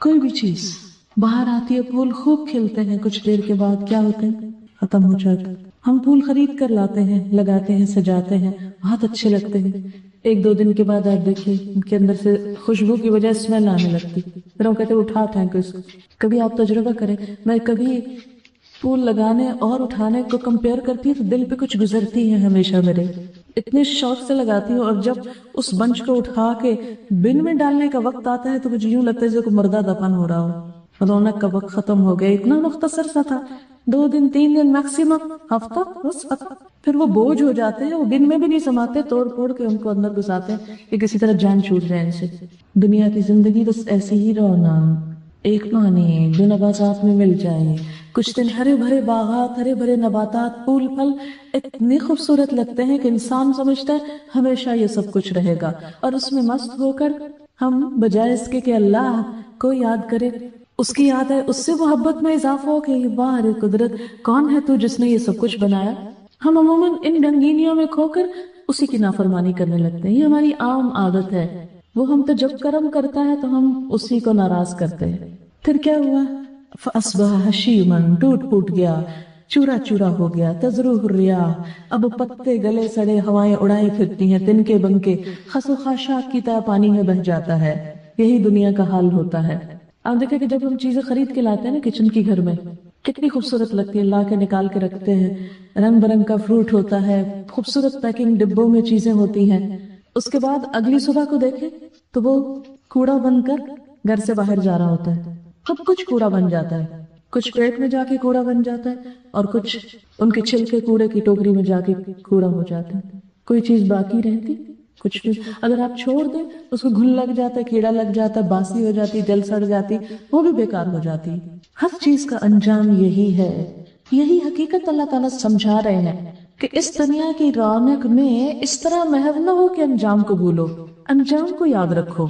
کوئی بھی چیز باہر آتی ہے، پھول خوب کھلتے ہیں، کچھ دیر کے بعد کیا ہوتے ہیں، ختم ہو جاتے. ہم پھول خرید کر لاتے ہیں، لگاتے ہیں، سجاتے ہیں، بہت اچھے لگتے ہیں. ایک دو دن کے بعد آپ دیکھیں ان کے اندر سے خوشبو کی وجہ اسمیل آنے لگتی، پھر ہم کہتے ہیں اٹھا پھینکو اس کو. کبھی آپ تجربہ کریں، میں کبھی پھول لگانے اور اٹھانے کو کمپیئر کرتی ہوں تو دل پہ کچھ گزرتی ہے ہمیشہ میرے، اتنے شوق سے لگاتی ہوں. اور جب اس بنچ کو اٹھا کے بن میں ڈالنے کا وقت آتا ہے تو مجھے یوں لگتا ہے جیسے کوئی مردہ دفن ہو رہا ہو. رونق کا وقت ختم ہو گیا. اتنا مختصر سا تھا، 2 دن 3 دن میکسیمم، ہفتہ بس ختم. پھر وہ بوجھ ہو جاتے ہیں، وہ بن میں بھی نہیں سماتے، توڑ پھوڑ کے ان کو اندر گھساتے ہیں کہ کسی طرح جان چھوٹ جائے ان سے. دنیا کی زندگی بس ایسی ہی رونق، ایک پانی جو نباتات میں مل جائے، کچھ دن ہرے بھرے باغات، ہرے بھرے نباتات، پھول پھل اتنے خوبصورت لگتے ہیں کہ انسان سمجھتا ہے ہمیشہ یہ سب کچھ رہے گا. اور اس میں مست ہو کر ہم بجائے اس کے کہ اللہ کو یاد کرے، اس کی یاد ہے، اس سے محبت میں اضافہ ہو کہ واہ رے قدرت، کون ہے تو جس نے یہ سب کچھ بنایا. ہم عموماً ان رنگینیوں میں کھو کر اسی کی نافرمانی کرنے لگتے ہیں. یہ ہماری عام عادت ہے. وہ ہم تو جب کرم کرتا ہے تو ہم اسی کو ناراض کرتے ہیں. پھر کیا ہوا، فَأَصْبَحَ هَشِيمًا، ٹوٹ پھوٹ گیا، چورا چورا ہو گیا. تَذْرُوهُ الرِّيَاحُ، اب پتے گلے سڑے ہوائیں اڑائے پھرتی ہیں، تنکے بنکے خس و خاشاک کی طرح پانی میں بہہ جاتا ہے. یہی دنیا کا حال ہوتا ہے. آپ دیکھیں کہ جب ہم چیزیں خرید کے لاتے ہیں نا کچن کی گھر میں، کتنی خوبصورت لگتی ہے، لا کے نکال کے رکھتے ہیں، رنگ برنگ کا فروٹ ہوتا ہے، خوبصورت پیکنگ ڈبوں میں چیزیں ہوتی ہیں. اس کے بعد اگلی صبح کو دیکھیں تو وہ کوڑا بن کر گھر سے باہر جا رہا ہوتا ہے. سب کچھ کوڑا بن جاتا ہے، کچھ پیٹ میں جا کے کوڑا بن جاتا ہے، اور کچھ ان کے چھلکے کوڑے کی ٹوکری میں جا کے کوڑا ہو جاتا ہے. کوئی چیز باقی رہتی کچھ بھی، اگر آپ چھوڑ دیں اس کو گھل لگ جاتا ہے، کیڑا لگ جاتا ہے، باسی ہو جاتی، جل سڑ جاتی، وہ بھی بیکار ہو جاتی. ہر چیز کا انجام یہی ہے. یہی حقیقت اللہ تعالیٰ سمجھا رہے ہیں کہ اس دنیا کی رونق میں اس طرح محو نہ ہو کہ انجام کو بھولو. انجام کو یاد رکھو،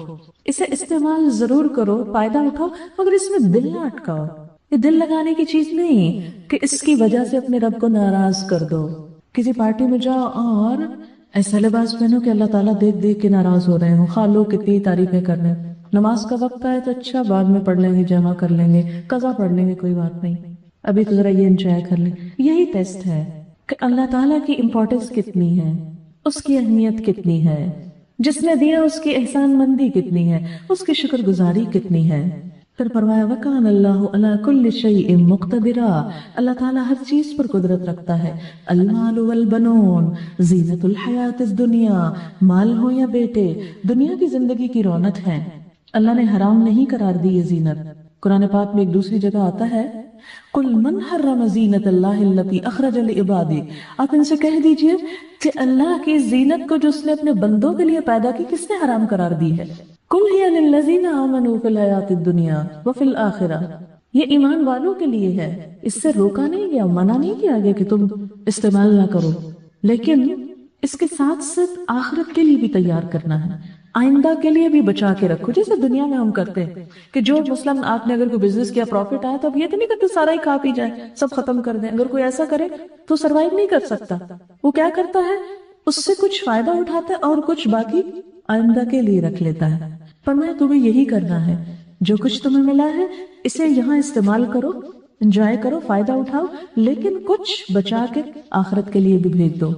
اسے استعمال ضرور کرو، فائدہ اٹھاؤ، مگر اس میں دل نہ اٹکاؤ. یہ دل لگانے کی چیز نہیں کہ اس کی وجہ سے اپنے رب کو ناراض کر دو. کسی پارٹی میں جاؤ اور ایسا لباس پہنو کہ اللہ تعالیٰ دیکھ دیکھ کے ناراض ہو رہے ہوں، خالو کتنی تعریفیں کر رہے ہیں. نماز کا وقت آئے تو اچھا بعد میں پڑھ لیں گے، جمع کر لیں گے، قضا پڑھ لیں گے، کوئی بات نہیں، ابھی تو ذرا یہ انجوائے کر لیں. یہی ٹیسٹ ہے کہ اللہ تعالیٰ کی امپورٹنس کتنی ہے، اس کی اہمیت کتنی ہے، جس نے دیا اس کی احسان مندی کتنی ہے، اس کی شکر گزاری کتنی ہے. پھر فرمایا وَكَانَ اللَّهُ عَلَى كُلِّ شَيْءٍ مُقْتَدِرًا، اللہ تعالیٰ ہر چیز پر قدرت رکھتا ہے. المال والبنون زینت الحیات الدنیا، مال ہو یا بیٹے دنیا کی زندگی کی رونق ہے. اللہ نے حرام نہیں قرار دی یہ زینت. قرآن پاک میں ایک دوسری جگہ آتا ہے قُلْ مَنْ حَرَّمَ زِينَةَ اللَّهِ الَّتِي أَخْرَجَ لِعِبَادِهِ، آپ ان سے کہہ دیجئے کہ اللہ کی زینت کو جو اس نے اپنے بندوں کے لیے پیدا کی کس نے حرام قرار دی ہے؟ قُلْ هِيَ لِلَّذِينَ آمَنُوا فِي الْحَيَاةِ الدُّنْيَا وَفِي الْآخِرَةِ، یہ ایمان والوں کے لیے ہے. اس سے روکا نہیں گیا، منع نہیں کیا گیا کہ تم استعمال نہ کرو، لیکن اس کے ساتھ ساتھ آخرت کے لیے بھی تیار کرنا ہے، آئندہ کے لیے بھی بچا کے رکھو. جیسے دنیا میں ہم کرتے ہیں کہ جو مثلاً آپ نے اگر کوئی بزنس کیا پروفٹ آیا تو اب یہ تو نہیں کرتے سارا ہی کھا پی جائے سب ختم کر دیں. اگر کوئی ایسا کرے تو سروائیو نہیں کر سکتا. وہ کیا کرتا ہے اس سے کچھ فائدہ اٹھاتا ہے اور کچھ باقی آئندہ کے لیے رکھ لیتا ہے. فرمایا تمہیں یہی کرنا ہے، جو کچھ تمہیں ملا ہے اسے یہاں استعمال کرو، انجوائے کرو، فائدہ اٹھاؤ، لیکن کچھ بچا کے آخرت کے لیے بھی بھیج دو.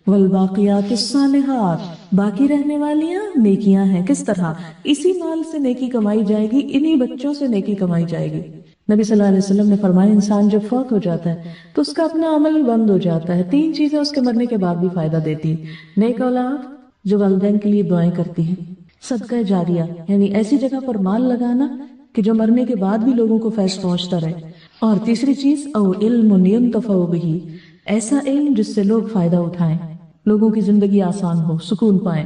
والباقیات الصالحات، باقی رہنے والیاں نیکیاں ہیں. کس طرح؟ اسی مال سے نیکی کمائی جائے گی، انہی بچوں سے نیکی کمائی جائے گی. نبی صلی اللہ علیہ وسلم نے فرمایا انسان جب فوت ہو جاتا ہے تو اس کا اپنا عمل بند ہو جاتا ہے. 3 چیزیں اس کے مرنے کے بعد بھی فائدہ دیتی ہیں. نیک اولاد جو والدین کے لیے دعائیں کرتی ہیں، صدقہ جاریہ یعنی ایسی جگہ پر مال لگانا کہ جو مرنے کے بعد بھی لوگوں کو فیض پہنچتا رہے، اور تیسری چیز او علم ينتفع به، ایسا علم جس سے لوگ فائدہ اٹھائیں، لوگوں کی زندگی آسان ہو، سکون پائیں.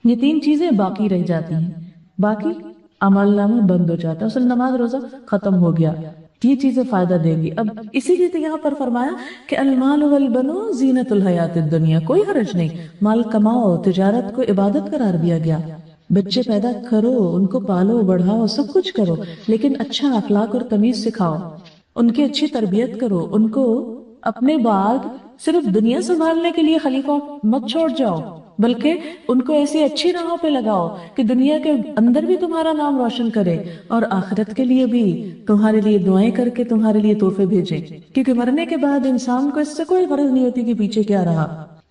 یہ 3 چیزیں باقی رہ جاتی ہیں، باقی عمل نامہ بند ہو جاتا ہے. اصل نماز روزہ ختم ہو گیا، یہ چیزیں فائدہ دیں گی. اب اسی لیے تو یہاں پر فرمایا کہ المال والبنون زینت الحیات الدنیا، کوئی حرج نہیں، مال کماؤ، تجارت کو عبادت قرار دیا گیا. بچے پیدا کرو، ان کو پالو بڑھاؤ، سب کچھ کرو، لیکن اچھا اخلاق اور تمیز سکھاؤ، ان کی اچھی تربیت کرو، ان کو اپنے بعد صرف دنیا سنبھالنے کے لیے خلیفہ مت چھوڑ جاؤ، بلکہ ان کو ایسی اچھی راہوں پہ لگاؤ کہ دنیا کے اندر بھی تمہارا نام روشن کرے اور آخرت کے لیے بھی تمہارے لیے دعائیں کر کے تمہارے لیے تحفے بھیجے. کیونکہ مرنے کے بعد انسان کو اس سے کوئی غرض نہیں ہوتی کہ پیچھے کیا رہا،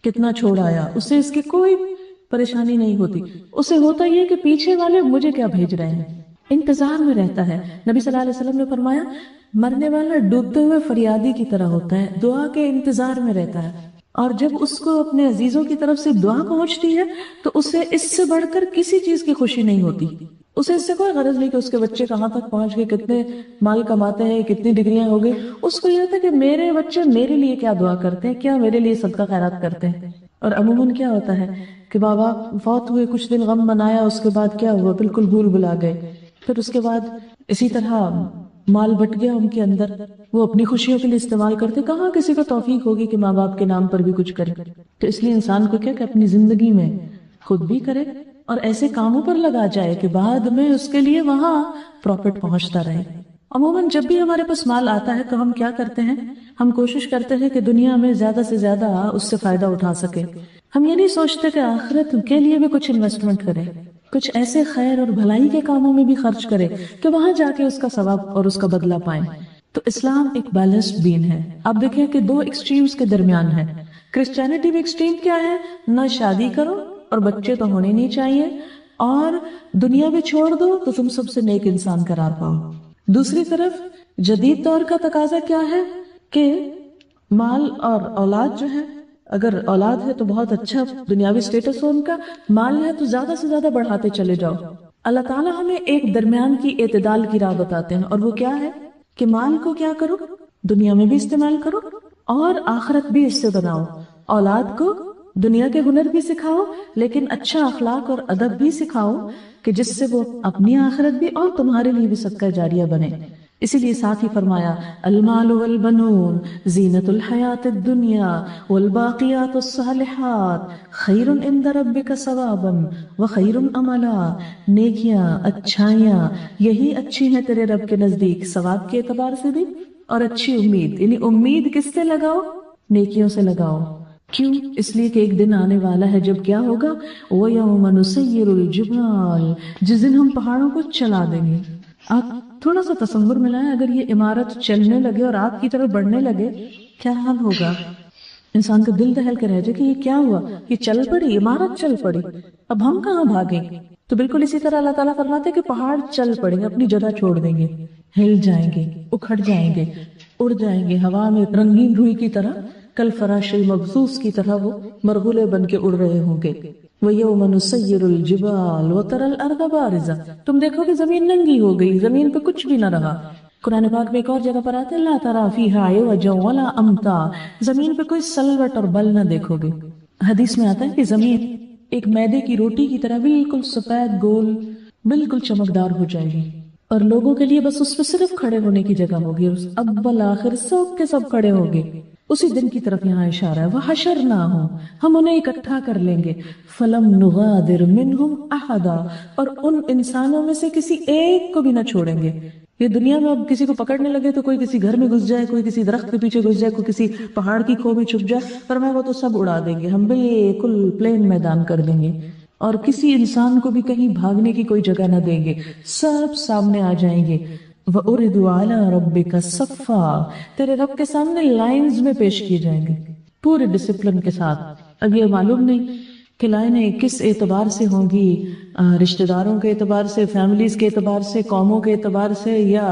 کتنا چھوڑ آیا، اس سے اس کی کوئی پریشانی نہیں ہوتی. اسے ہوتا یہ کہ پیچھے والے مجھے کیا بھیج رہے ہیں، انتظار میں رہتا ہے. نبی صلی اللہ علیہ وسلم نے فرمایا مرنے والا ڈوبتے ہوئے فریادی کی طرح ہوتا ہے، دعا کے انتظار میں رہتا ہے، اور جب اس کو اپنے عزیزوں کی طرف سے دعا پہنچتی ہے تو اسے اس سے بڑھ کر کسی چیز کی خوشی نہیں ہوتی. اسے اس سے کوئی غرض نہیں کہ اس کے بچے کہاں تک پہنچ گئے، کتنے مال کماتے ہیں، کتنی ڈگریاں ہو گئی. اس کو یہ تھا کہ میرے بچے میرے لیے کیا دعا کرتے ہیں، کیا میرے لیے صدقہ خیرات کرتے ہیں. اور عموماً کیا ہوتا ہے کہ بابا فوت ہوئے، کچھ دن غم منایا، اس کے بعد کیا ہوا، بالکل بھول بھلا گئے. پھر اس کے بعد اسی طرح مال بٹ گیا ان کے اندر، وہ اپنی خوشیوں کے لیے استعمال کرتے. کہاں کسی کو توفیق ہوگی کہ ماں باپ کے نام پر بھی کچھ کرے. تو اس لیے انسان کو کیا کہ اپنی زندگی میں خود بھی کرے اور ایسے کاموں پر لگا جائے کہ بعد میں اس کے لیے وہاں پروفٹ پہنچتا رہے. عموماً جب بھی ہمارے پاس مال آتا ہے تو ہم کیا کرتے ہیں، ہم کوشش کرتے ہیں کہ دنیا میں زیادہ سے زیادہ اس سے فائدہ اٹھا سکے. ہم یہ نہیں سوچتے کہ آخرت کے لیے بھی کچھ انویسٹمنٹ کرے، کچھ ایسے خیر اور بھلائی کے کاموں میں بھی خرچ کرے کہ وہاں جا کے اس کا ثواب اور اس کا بدلہ پائیں. تو اسلام ایک بیلنسڈ دین ہے. آپ دیکھیں کہ 2 ایکسٹریمز کے درمیان ہے. کرسچینٹی میں ایکسٹریم کیا ہے، نہ شادی کرو اور بچے تو ہونے نہیں چاہیے، اور دنیا بھی چھوڑ دو تو تم سب سے نیک انسان قرار پاؤ. دوسری طرف جدید دور کا تقاضا کیا ہے کہ مال اور اولاد جو ہے، اگر اولاد ہے تو بہت اچھا دنیاوی سٹیٹس ہو ان کا، مال ہے تو زیادہ سے زیادہ بڑھاتے چلے جاؤ. اللہ تعالیٰ ہمیں ایک درمیان کی اعتدال کی راہ بتاتے ہیں، اور وہ کیا ہے کہ مال کو کیا کرو، دنیا میں بھی استعمال کرو اور آخرت بھی اس سے بناؤ. اولاد کو دنیا کے ہنر بھی سکھاؤ لیکن اچھا اخلاق اور ادب بھی سکھاؤ کہ جس سے وہ اپنی آخرت بھی اور تمہارے لیے بھی صدقہ جاریہ بنے. اسی لیے ساتھ ہی فرمایا المال والبنون زینت الحیات الدنیا والباقیات الصالحات خیر عند ربک ثوابا وخیر عملا. نیکیاں، اچھائیاں یہی اچھی ہیں تیرے رب کے نزدیک ثواب کے اعتبار سے بھی، اور اچھی امید، یعنی امید کس سے لگاؤ، نیکیوں سے لگاؤ. کیوں؟ اس لیے کہ ایک دن آنے والا ہے جب کیا ہوگا، وَيَوْمَ نُسَيِّرُ الْجِبَالَ، جس دن ہم پہاڑوں کو چلا دیں گے. آپ تھوڑا سا تصور ملائیں، اگر یہ عمارت چلنے لگے اور آپ کی طرف بڑھنے لگے کیا حال ہوگا. انسان کا دل دہل کے رہ جائے کہ یہ کیا ہوا، یہ چل پڑی، عمارت چل پڑی، اب ہم کہاں بھاگیں؟ تو بالکل اسی طرح اللہ تعالیٰ فرماتے ہیں کہ پہاڑ چل پڑیں گے، اپنی جگہ چھوڑ دیں گے، ہل جائیں گے، اکھڑ جائیں گے، اڑ جائیں گے ہوا میں رنگین روئی کی طرح، کل فراش مبثوث کی طرح وہ مرغولے بن کے اڑ رہے ہوں گے۔ وَيَوْمَ نُسَيِّرُ الْجِبَالَ وَتَرَى الْأَرْضَ بَارِزَةً، تم دیکھو کہ زمین ننگی ہو گئی، زمین پہ کچھ بھی نہ رہا۔ قرآن پاک میں ایک اور جگہ پر آتا ہے لا ترى فيها عوجا ولا امتا، زمین پہ کوئی سلوٹ اور بل نہ دیکھو گے۔ حدیث میں آتا ہے کہ زمین ایک میدے کی روٹی کی طرح بالکل سفید گول، بالکل چمکدار ہو جائے گی، اور لوگوں کے لیے بس اس پہ صرف کھڑے ہونے کی جگہ ہوگی، اور اول آخر سب کے سب کھڑے ہوں گے۔ اسی دن کی طرف یہاں اشارہ ہے، وَحَشَرْنَاهُمْ، ہم انہیں اکٹھا کر لیں گے، فَلَمْ نُغَادِرْ مِنْهُمْ أَحَدًا، اور ان انسانوں میں سے کسی ایک کو بھی نہ چھوڑیں گے۔ یہ دنیا میں اب کسی کو پکڑنے لگے تو کوئی کسی گھر میں گھس جائے، کوئی کسی درخت کے پیچھے گھس جائے، کوئی کسی پہاڑ کی کھو میں چھپ جائے، پر میں وہ تو سب اڑا دیں گے، ہم بالکل پلین میدان کر دیں گے، اور کسی انسان کو بھی کہیں بھاگنے کی کوئی جگہ نہ دیں گے، سب سامنے آ جائیں گے۔ وَأُرِدُوا عَلَىٰ رَبِّكَ صَفًّا، تیرے رب کے سامنے لائنز میں پیش کیے جائیں گے پورے ڈسپلن کے ساتھ۔ اب یہ معلوم نہیں کہ لائنیں کس اعتبار سے ہوں گی، رشتہ داروں کے اعتبار سے، فیملیز کے اعتبار سے، قوموں کے اعتبار سے، یا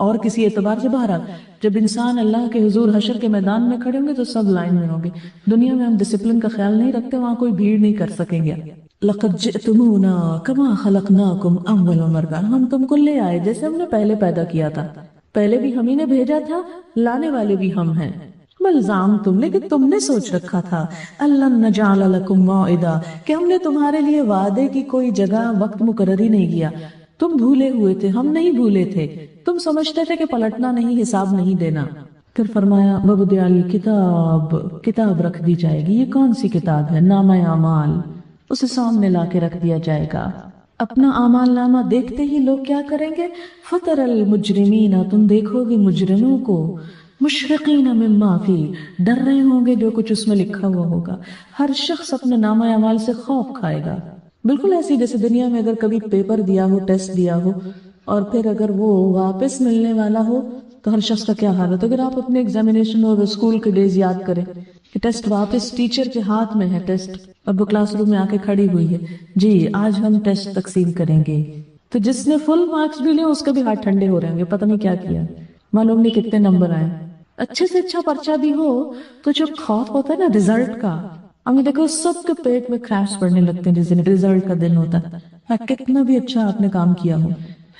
اور کسی اعتبار سے۔ بہرحال جب انسان اللہ کے حضور حشر کے میدان میں کھڑے ہوں گے تو سب لائن میں ہوں گے۔ دنیا میں ہم ڈسپلن کا خیال نہیں رکھتے، وہاں کوئی بھیڑ نہیں کر سکیں گے۔ لَقَدْ جِئْتُمُونَا كَمَا خَلَقْنَاكُمْ أَوَّلَ مَرَّةٍ، ہم تم کو لے آئے جیسے ہم نے پہلے پیدا کیا تھا، پہلے بھی ہم ہی نے بھیجا تھا، لانے والے بھی ہم ہیں۔ بل زعمتم، لیکن تم نے سوچ رکھا تھا، أَلَّن نَّجْعَلَ لَكُم مَّوْعِدًا، کہ ہم نے تمہارے لیے وعدے کی کوئی جگہ وقت مقرر ہی نہیں کیا۔ تم بھولے ہوئے تھے، ہم نہیں بھولے تھے، تم سمجھتے تھے کہ پلٹنا نہیں، حساب نہیں دینا۔ پھر فرمایا وَوُضِعَ الْكِتَابُ، کتاب رکھ دی جائے گی۔ یہ کون سی کتاب ہے؟ نامہ اعمال، اسے سامنے لا کے رکھ دیا جائے گا۔ اپنا اعمال نامہ دیکھتے ہی لوگ کیا کریں گے؟ فَتَرَ الْمُجْرِمِينَ، تم دیکھو گے مجرموں کو، مشفقین مما فی، ڈر رہے ہوں گے جو کچھ اس میں لکھا ہوا ہوگا۔ ہر شخص اپنے نامہ اعمال سے خوف کھائے گا، بالکل ایسی جیسے دنیا میں اگر کبھی پیپر دیا ہو، ٹیسٹ دیا ہو، اور پھر اگر وہ واپس ملنے والا ہو تو ہر شخص کا کیا حال ہوتا ہے۔ اگر آپ اپنے ایگزامینیشن اور اسکول کے ڈیز یاد کریں کہ ٹیسٹ واپس ٹیچر کے ہاتھ میں ہے، ٹیسٹ اب وہ کلاس روم میں آ کے کھڑی ہوئی ہے، جی آج ہم ٹیسٹ تقسیم کریں گے، تو جس نے فل مارکس بھی لے اس کے بھی ہاتھ ٹھنڈے ہو رہے ہوں گے، پتہ نہیں کیا کیا، معلوم نہیں کتنے نمبر آئے۔ اچھے سے اچھا پرچہ بھی ہو تو جو خوف ہوتا ہے نا رزلٹ کا، ہمیں دیکھو سب کے پیٹ میں کریمپس پڑنے لگتے ہیں جس دن رزلٹ کا دن ہوتا ہے، کتنا بھی اچھا آپ نے کام کیا ہو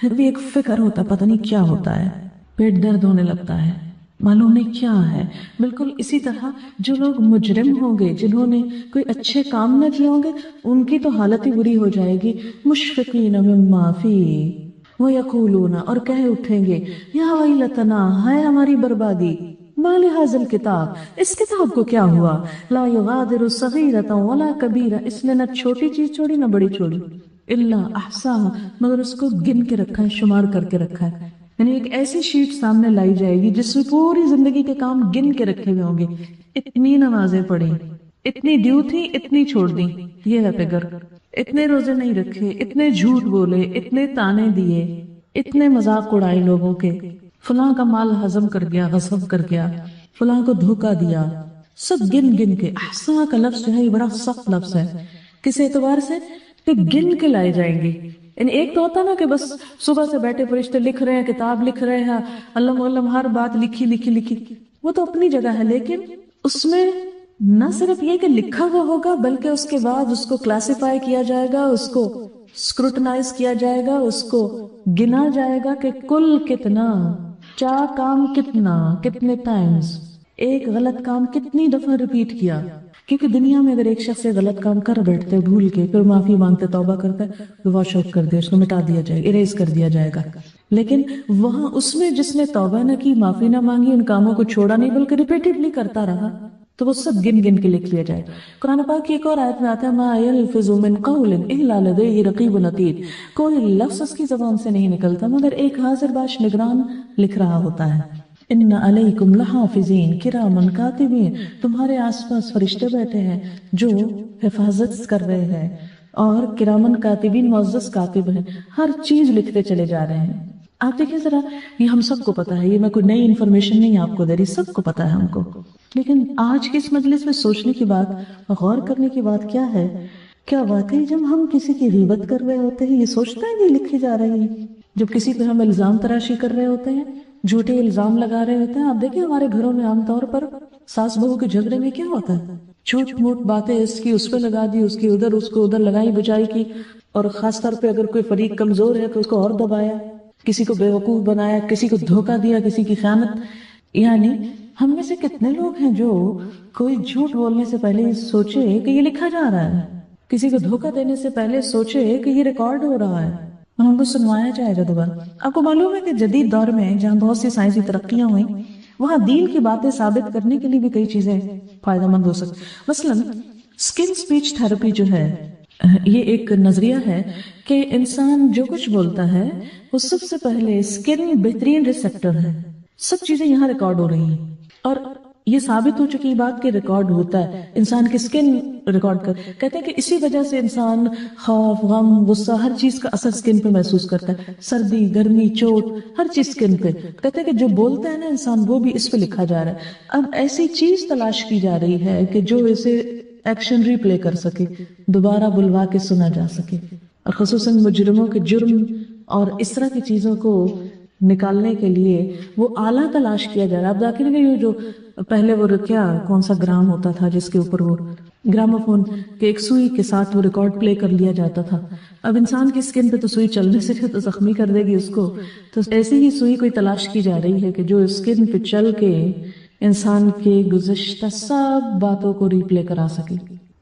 پھر بھی ایک فکر ہوتا ہے، پتہ نہیں کیا ہوتا ہے، پیٹ درد ہونے لگتا ہے، معلوم نہیں کیا ہے۔ بالکل اسی طرح جو لوگ مجرم ہوں گے، جنہوں نے کوئی اچھے کام نہ کیے ہوں گے، ان کی تو حالت ہی بری ہو جائے گی۔ مشفقین مما فی، وَيَقُولُونَ، اور کہہ اٹھیں گے، یا ویلتنا، ہے ہماری بربادی، ما لہذا الکتاب، اس کتاب کو کیا ہوا، لا یغادر صغیرۃ ولا کبیرہ، اس نے نہ چھوٹی چیز چھوڑی نہ بڑی چھوڑی، الا احصاها، مگر اس کو گن کے رکھا ہے، شمار کر کے رکھا ہے۔ یعنی ایک ایسی شیٹ سامنے لائی جائے گی جس میں پوری زندگی کے کام گن کے رکھے ہوئے ہوں گے، اتنی نمازیں پڑھی، اتنی ڈیو تھی، اتنی چھوڑ دی، یہ ہے فگر، اتنے روزے نہیں رکھے، اتنے جھوٹ بولے، اتنے تانے دیے، اتنے مذاق اڑائے لوگوں کے، فلاں کا مال ہضم کر گیا، غصب کر گیا، فلاں کو دھوکہ دیا، سب گن گن کے۔ احصا کا لفظ جو ہے یہ بڑا سخت لفظ ہے، کس اعتبار سے کہ گن کے لائے جائیں گے۔ یعنی ایک تو ہوتا نا کہ بس صبح سے بیٹھے فرشتے لکھ رہے ہیں، کتاب لکھ رہے ہیں، علم علم ہر بات لکھی لکھی لکھی، وہ تو اپنی جگہ ہے، لیکن اس میں نہ صرف یہ کہ لکھا ہوا ہوگا بلکہ اس کے بعد اس کو کلاسیفائی کیا جائے گا، اس کو اسکروٹنائز کیا جائے گا، اس کو گنا جائے گا کہ کل کتنا، کیا کام کتنا، کتنے ٹائمز، ایک غلط کام کتنی دفعہ ریپیٹ کیا۔ کیونکہ دنیا میں اگر ایک شخص غلط کام کر بیٹھتے بھول کے، پھر معافی مانگتے، توبہ کرتا ہے، تو واش آؤٹ کر دیا، اس کو مٹا دیا جائے گا، اریز کر دیا جائے گا۔ لیکن وہاں اس میں جس نے توبہ نہ کی، معافی نہ مانگی، ان کاموں کو چھوڑا نہیں بلکہ ریپیٹیڈلی کرتا رہا، تو وہ سب گن گن کے لکھ لیا جائے۔ قرآن پاک کی ایک اور آیت میں آتا ہے ما یلفظ من قول الا لدیہ رقیب عتید، کوئی لفظ اس کی زبان سے نہیں نکلتا مگر ایک حاضر باش نگران لکھ رہا ہوتا ہے۔ ان علیکم لحافظین کرامن کاتبین، تمہارے آس پاس فرشتے بیٹھے ہیں جو حفاظت کر رہے ہیں، اور کرامن کاتبین معزز کاتب ہیں، ہر چیز لکھتے چلے جا رہے ہیں۔ آپ دیکھیں ذرا، یہ ہم سب کو پتا ہے، یہ میں کوئی نئی انفارمیشن نہیں آپ کو دے رہی، سب کو پتا ہے ہم کو لیکن آج کی اس مجلس میں سوچنے کی بات، غور کرنے کی بات کیا ہے، کیا واقعی جب ہم کسی کی غیبت کر رہے ہوتے ہیں یہ سوچتے ہیں کہ یہ لکھی جا رہی ہے؟ جب کسی پہ ہم الزام تراشی کر رہے ہوتے ہیں، جھوٹے الزام لگا رہے ہوتے ہیں، آپ دیکھیں ہمارے گھروں میں عام طور پر ساس بہو کے جھگڑے میں کیا ہوتا ہے، جھوٹ موٹ باتیں اس کی اس پہ لگا دی، اس کی ادھر، اس کو ادھر لگائی بجائی کی، اور خاص طور پہ اگر کوئی فریق کمزور ہے تو اس کو اور دبایا، کسی کو بیوقوف بنایا، کسی کو دھوکہ دیا، کسی کی خیانت. یعنی ہم میں سے کتنے لوگ ہیں جو کوئی جھوٹ بولنے سے پہلے سوچے کہ یہ لکھا جا رہا ہے، کسی کو دھوکہ دینے سے پہلے سوچے کہ یہ ریکارڈ ہو رہا ہے اور ہم کو سنوایا جائے گا دوبارہ. آپ کو معلوم ہے کہ جدید دور میں جہاں بہت سی سائنسی ترقیاں ہوئیں وہاں دین کی باتیں ثابت کرنے کے لیے بھی کئی چیزیں فائدہ مند ہو سکتی. مثلاً اسکن سپیچ تھراپی جو ہے، یہ ایک نظریہ ہے کہ انسان جو کچھ بولتا ہے وہ سب سے پہلے اسکن بہترین ریسیپٹر ہے، سب چیزیں یہاں ریکارڈ ہو رہی ہیں، اور یہ ثابت ہو چکی بات کہ ریکارڈ ہوتا ہے، انسان کی اسکن ریکارڈ کہتے ہیں کہ اسی وجہ سے انسان خوف، غم، غصہ ہر چیز کا اثر اسکن پہ محسوس کرتا ہے، سردی، گرمی، چوٹ، ہر چیز اسکن پہ. کہتے ہیں کہ جو بولتا ہے نا انسان وہ بھی اس پہ لکھا جا رہا ہے. اب ایسی چیز تلاش کی جا رہی ہے کہ جو اسے ایکشن ری پلے کر سکے، دوبارہ بلوا کے سنا جا سکے، اور خصوصاً مجرموں کے جرم اور اس طرح کی چیزوں کو نکالنے کے لیے وہ آلہ تلاش کیا جا رہا ہے. اب ذاکر نہیں، جو پہلے وہ کیا کون سا گرام ہوتا تھا جس کے اوپر وہ گراموفون کے ایک سوئی کے ساتھ وہ ریکارڈ پلے کر لیا جاتا تھا. اب انسان کی اسکن پہ تو سوئی چلنے سے تو زخمی کر دے گی اس کو، تو ایسی ہی سوئی کوئی تلاش کی جا رہی ہے کہ جو اسکن پہ چل کے انسان کے گزشتہ سب باتوں کو ری پلے کرا سکے.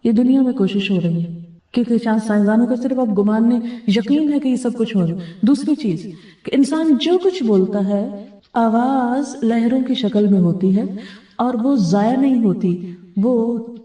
یہ دنیا میں کوشش ہو رہی ہے کیونکہ سائنسدانوں کا صرف اب گمان نے یقین ہے کہ یہ سب کچھ ہو رہا ہے. دوسری چیز کہ انسان جو کچھ بولتا ہے آواز لہروں کی شکل میں ہوتی ہے اور وہ ضائع نہیں ہوتی، وہ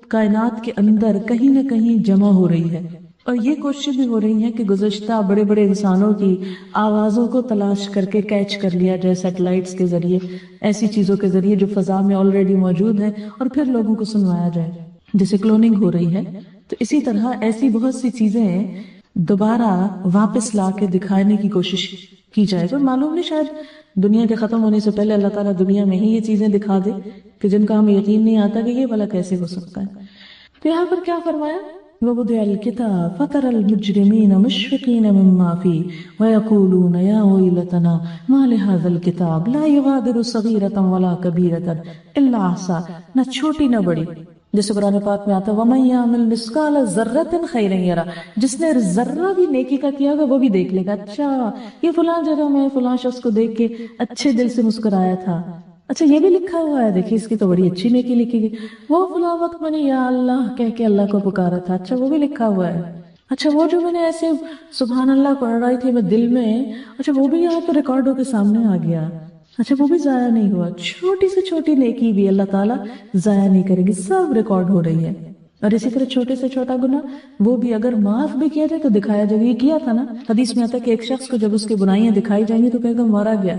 کائنات کے اندر کہیں نہ کہیں جمع ہو رہی ہے. اور یہ کوشش بھی ہو رہی ہے کہ گزشتہ بڑے بڑے انسانوں کی آوازوں کو تلاش کر کے کیچ کر لیا جائے سیٹلائٹس کے ذریعے، ایسی چیزوں کے ذریعے جو فضا میں آلریڈی موجود ہیں، اور پھر لوگوں کو سنوایا جائے، جیسے کلوننگ ہو رہی ہے. تو اسی طرح ایسی بہت سی چیزیں دوبارہ واپس لا کے دکھانے کی کوشش کی جائے گا. معلوم نہیں، شاید دنیا کے ختم ہونے سے پہلے اللہ تعالیٰ دنیا میں ہی یہ چیزیں دکھا دے کہ جن کا ہمیں یقین نہیں آتا کہ یہ بھلا کیسے ہو سکتا ہے. تو یہاں پر کیا فرمایا، وَوُضِعَ الْكِتَابُ فَتَرَى الْمُجْرِمِينَ مُشْفِقِينَ مِمَّا فِيهِ وَيَقُولُونَ يَا وَيْلَتَنَا مَا لِهَذَا الْكِتَابِ لَا يُغَادِرُ صَغِيرَةً وَلَا كَبِيرَةً إِلَّا أَحْصَاهَا، نہ چھوٹی نہ بڑی، جیسے قرآن پاک میں آتا ہے وَمَن يَعْمَلْ مِثْقَالَ ذَرَّةٍ خَيْرًا يَرَهُ، جس نے ذرہ بھی نیکی کا کیا ہوگا وہ بھی دیکھ لے گا. اچھا یہ فلاں جگہ میں فلاں شخص کو دیکھ کے اچھے دل سے مسکرایا تھا، اچھا یہ بھی لکھا ہوا ہے، دیکھیے اس کی تو بڑی اچھی نیکی لکھی گئی. وہ فلاں وقت میں نے یا اللہ کہہ کے اللہ کو پکارا تھا، اچھا وہ بھی لکھا ہوا ہے. اچھا وہ جو میں نے ایسے سبحان اللہ پڑھ رہی تھی میں دل میں، اچھا وہ بھی یہاں پہ ریکارڈ ہو کے سامنے آ گیا، اچھا وہ بھی ضائع نہیں ہوا. چھوٹی سے چھوٹی نیکی بھی اللہ تعالیٰ ضائع نہیں کرے گی، سب ریکارڈ ہو رہی ہے. اور اسی طرح چھوٹے سے چھوٹا گناہ وہ بھی اگر معاف بھی کیا جائے تو دکھایا جائے گا. یہ کیا تھا نا، حدیث میں آتا ہے کہ ایک شخص کو جب اس کی بنائیاں دکھائی جائیں گی تو کہے گا مارا گیا،